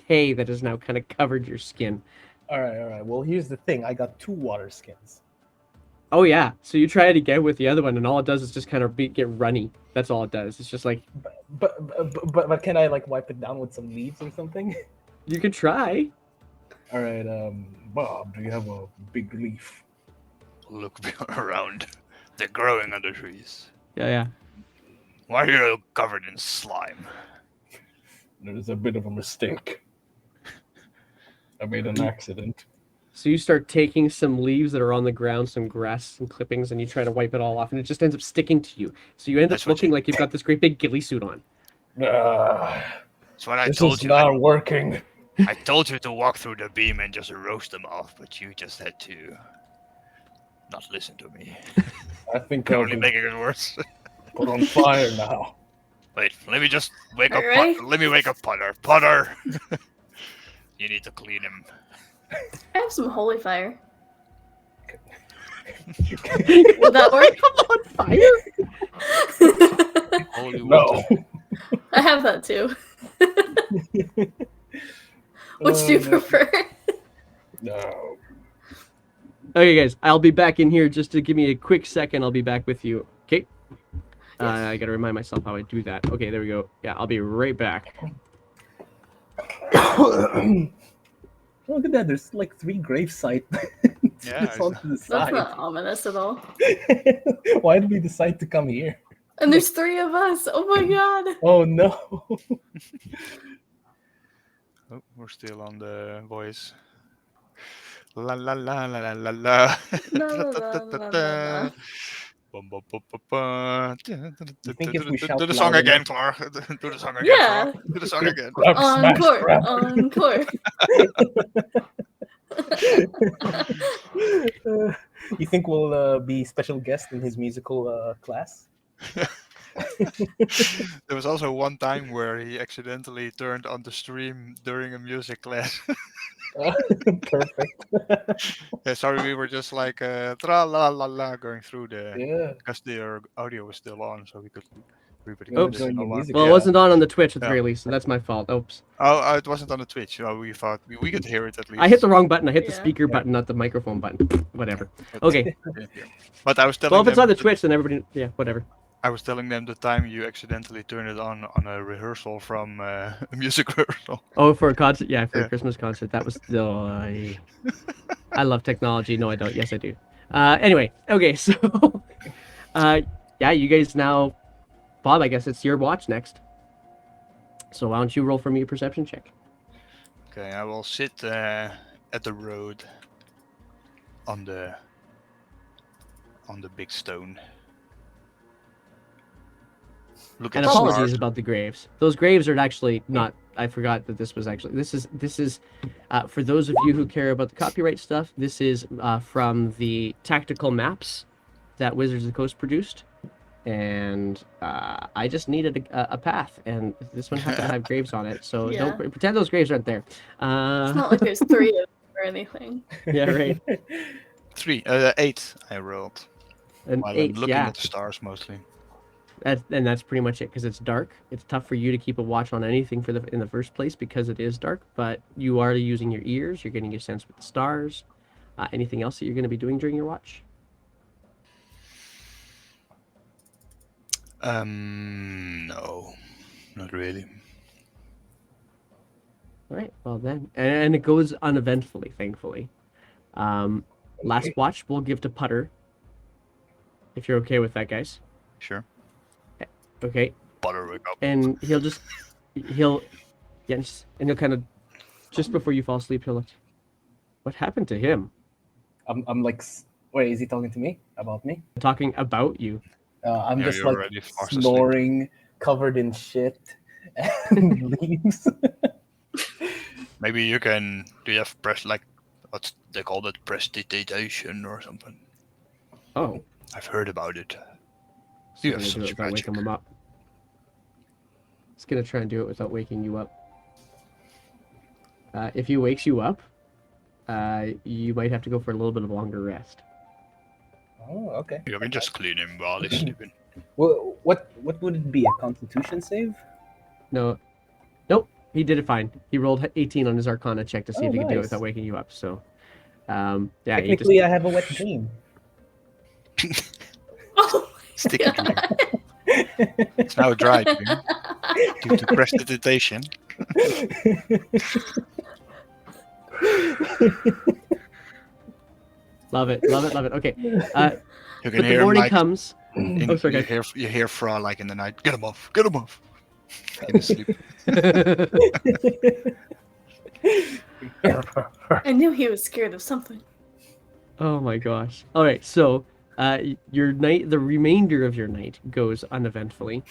pate that has now kind of covered your skin. All right. Well, here's the thing. I got 2 water skins. Oh yeah, so you try it again with the other one, and all it does is just kind of get runny. That's all it does. It's just like But can I like wipe it down with some leaves or something? you can try. All right, Bob, do you have a big leaf? Look around. They're growing on the trees. Yeah. Why are you covered in slime? There's a bit of a mistake. I made an accident. So you start taking some leaves that are on the ground, some grass, some clippings, and you try to wipe it all off, and it just ends up sticking to you. So you end That's up what looking you- like you've got this great big ghillie suit on. That's what I This told is you. not working. I told you to walk through the beam and just roast them off, but you just had to not listen to me. I think I'll Only be making it worse. put on fire now. Wait, let me just wake up. Alright. Let me wake up Potter. Potter, you need to clean him. I have some holy fire. Would that work? Holy No. water. I have that too. Which do you no. prefer? No. Okay, guys, I'll be back in here just to give me a quick second. I'll be back with you. Okay. I gotta remind myself how I do that. Okay, there we go. Yeah, I'll be right back. Look at that. There's like 3 grave sites. Yeah, It's on to the That's side. not ominous at all. Why did we decide to come here? And there's 3 of us. Oh my god. Oh no. Oh, we're still on the voice. La la la la la la la. La, la, la, la, la, la. Bum, bum, bum, bum, bum. You think if we shout Do the song loud again, enough- Clark. Do the song again, Yeah. Clark. Do the song again. Grab, smash, Encore. grab. Encore. You think we'll be special guest in his musical class? There was also one time where he accidentally turned on the stream during a music class. Perfect. Yeah, sorry, we were just like tra la la la going through the Yeah. because their audio was still on, so we could Everybody You can Oops. listen join the online. music. Well, it Yeah. wasn't on the Twitch at the Yeah. very least, so that's my fault. Oops. Oh, it wasn't on the Twitch. Oh, we thought we could hear it at least. I hit the wrong button. I hit the Yeah. speaker button, not the microphone button. Whatever. But- Okay. yeah. But I was telling Well, if it's them on the that- Twitch, then everybody. Yeah, whatever. I was telling them the time you accidentally turned it on a rehearsal from a music rehearsal. Oh, for a concert? Yeah, for a Yeah. Christmas concert. That was still. I love technology. No, I don't. Yes, I do. Anyway, okay, so. Yeah, you guys now. Bob, I guess it's your watch next. So why don't you roll for me a perception check? Okay, I will sit at the road on the big stone. Look And at the apologies stars. about the graves. Those graves are actually not. I forgot that this was actually. This is for those of you who care about the copyright stuff. This is from the tactical maps that Wizards of the Coast produced, and I just needed a path, and this one happened to have graves on it. So Yeah. don't pretend those graves aren't there. It's not like there's 3 of them or anything. Yeah, right. 8 I rolled. An While 8, I'm looking yeah. at the stars mostly. And that's pretty much it because it's dark. It's tough for you to keep a watch on anything in the first place because it is dark. But you are using your ears. You're getting your sense with the stars. Anything else that you're going to be doing during your watch? No, not really. All right. Well then, and it goes uneventfully, thankfully. Last watch we'll give to Putter. If you're okay with that, guys. Sure. Okay. Butterwick up. And he'll yes, and he'll kind of just before you fall asleep, he'll look. What happened to him? I'm like, wait, is he talking to me about me? Talking about you. I'm Yeah, just you're like already fast asleep. snoring, covered in shit and leaves. Maybe you can. Do you have what's they call it, prestidigitation or something? Oh. I've heard about it. So You I'm have gonna do it such without waking magic. him up. It's gonna try and do it without waking you up. If he wakes you up, you might have to go for a little bit of longer rest. Oh, okay. You can just clean him while he's sleeping. Well, what would it be? A Constitution save? No, nope, he did it fine. He rolled 18 on his Arcana check to see Oh, if he could do it nice. without waking you up. So, yeah, he just, Technically, I have a wet dream. Oh Sticky my dream. God. It's now dry dream due to prestidigitation. love it, love it, love it. Okay, You but can the hear him morning like comes. in, Oh, sorry, you guys. hear Fra like in the night. Get him off! Get him off! In his sleep. I knew he was scared of something. Oh my gosh. All right, so your night, the remainder of your night goes uneventfully,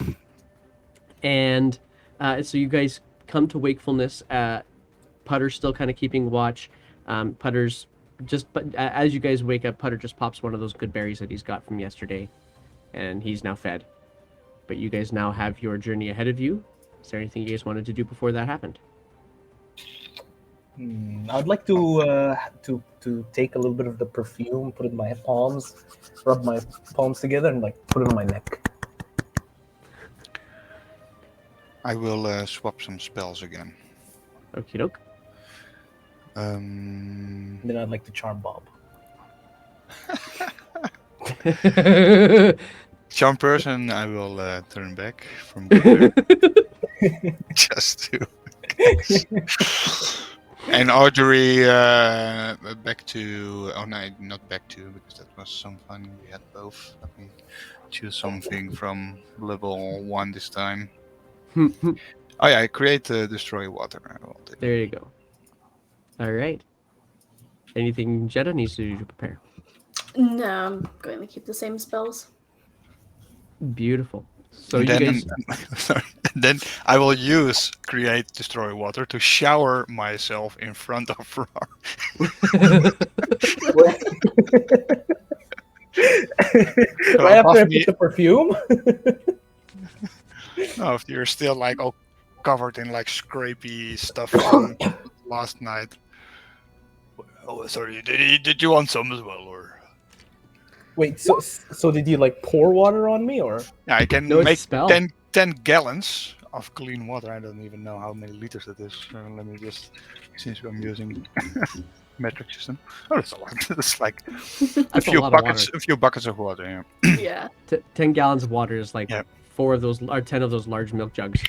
and so you guys come to wakefulness. Putter's still kind of keeping watch. Putter's but as you guys wake up, Putter just pops one of those good berries that he's got from yesterday, and he's now fed. But you guys now have your journey ahead of you. Is there anything you guys wanted to do before that happened? I'd like to take a little bit of the perfume, put it in my palms, rub my palms together, and like put it on my neck. I will swap some spells again. Okie doke. And then I'd like to charm Bob. Charm person, I will turn back from good just to. And Audrey, back to. Oh no, not back to, because that was some fun. We had both. Let me choose something from level 1 this time. Oh yeah, create destroy water. I will do. There you go. All right. Anything Jetta needs to do to prepare? No, I'm going to keep the same spells. Beautiful. So And you then, guys, sorry, and then I will use create destroy water to shower myself in front of Rar. Right after I put the perfume? No, if you're still like all covered in like scrapey stuff from last night. Oh, sorry. Did you want some as well, or? Wait, so did you like pour water on me, or? Yeah, I can No, it's a make spell. 10 gallons of clean water. I don't even know how many liters that is. Let me just, since I'm using metric system. Oh, that's a lot. That's like That's a lot of water. a few buckets of water. Yeah. Yeah. 10 gallons of water is like Yeah. 4 of those, or 10 of those large milk jugs.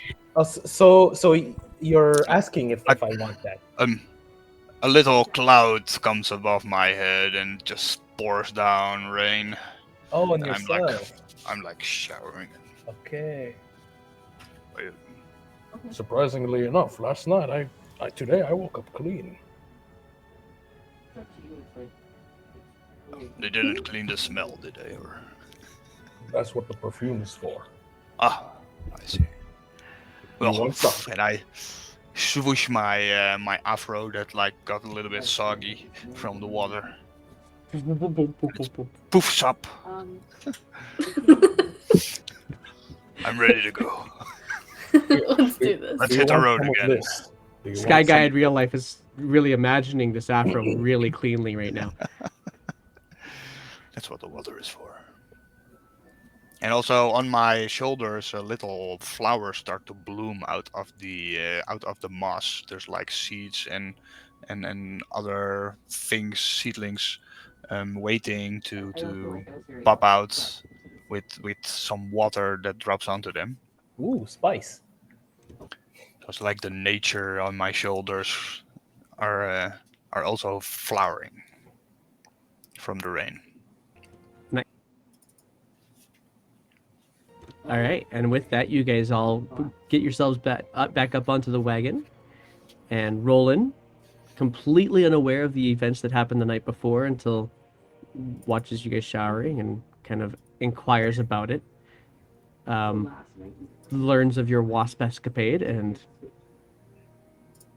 So you're asking if I want that? A little cloud comes above my head and just pours down rain. Oh, on And yourself. I'm like showering. Okay. Wait, Surprisingly enough, last night today I woke up clean. they didn't clean the smell, did they? Or That's what the perfume is for. I see. Well, want some? and I swoosh my my afro that like got a little bit soggy from the water. Poofs up. I'm ready to go. Let's do this. Let's Do you hit the want road some of again. this? Do you Sky want Guy some- in real life is really imagining this afro really cleanly right now. That's what the water is for. And also on my shoulders, little flowers start to bloom out of the moss. There's like seeds and other things, seedlings, waiting to pop out with some water that drops onto them. Ooh, spice. So it's like the nature on my shoulders are also flowering from the rain. All right, and with that, you guys all get yourselves back up onto the wagon and roll in, completely unaware of the events that happened the night before until watches you guys showering and kind of inquires about it. Learns of your wasp escapade and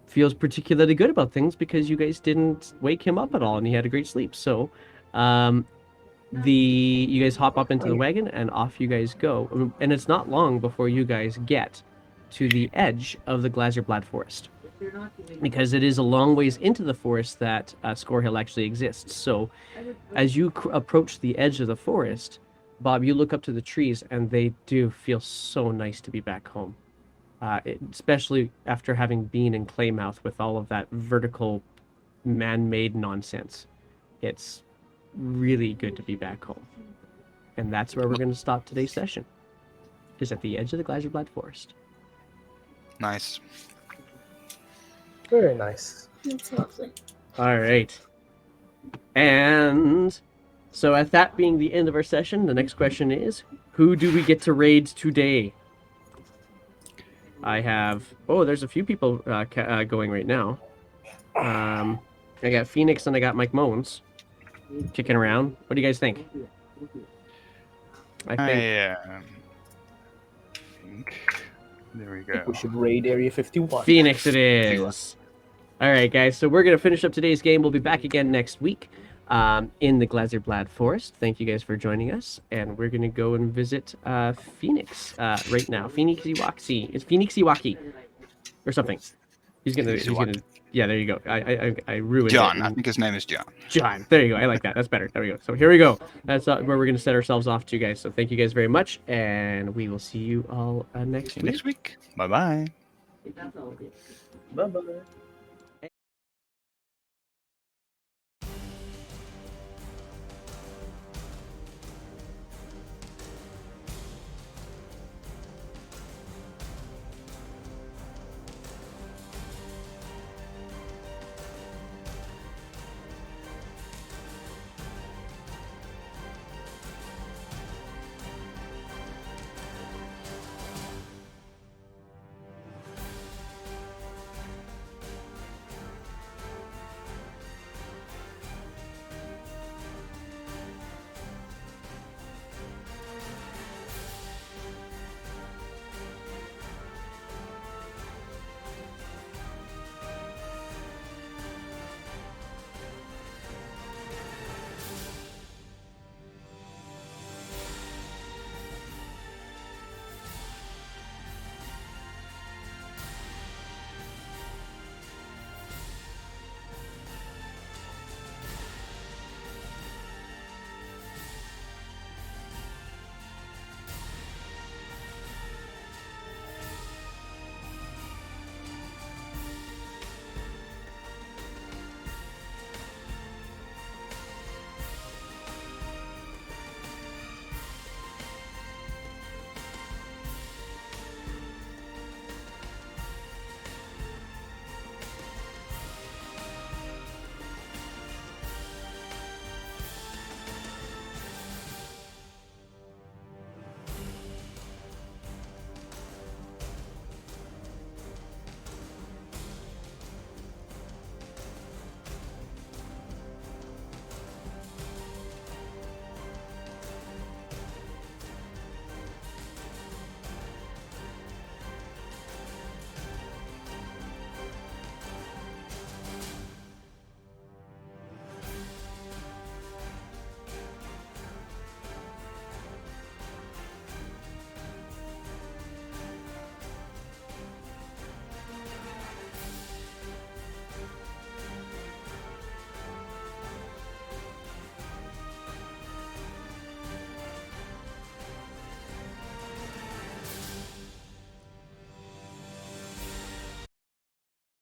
feels particularly good about things because you guys didn't wake him up at all and he had a great sleep. So, you guys hop up into the wagon and off you guys go. And it's not long before you guys get to the edge of the Glazierblatt forest, because it is a long ways into the forest that Score Hill actually exists. So as you approach the edge of the forest, Bob, you look up to the trees and they do feel so nice to be back home, especially after having been in Claymouth with all of that vertical man-made nonsense. It's really good to be back home. And that's where we're going to stop today's session, is at the edge of the Glazierblatt forest. Nice. Very nice. That's lovely. All right. And so at that being the end of our session, the next question is, who do we get to raid today? I have... Oh, there's a few people going right now. I got Phoenix and I got Mike Moans kicking around. What do you guys think? I think there we go. We should raid Area 51. Phoenix it is. All right, guys. So we're going to finish up today's game. We'll be back again next week in the Glazierblatt Forest. Thank you guys for joining us. And we're going to go and visit Phoenix right now. Phoenix Iwaki. It's Phoenix Iwaki or something. He's gonna. Yeah, there you go. I ruined John. it. I think his name is John. John. There you go. I like that. That's better. There we go. So here we go. That's where we're going to set ourselves off to, guys. So thank you guys very much. And we will see you all next See you week. next week. Bye bye. Bye-bye.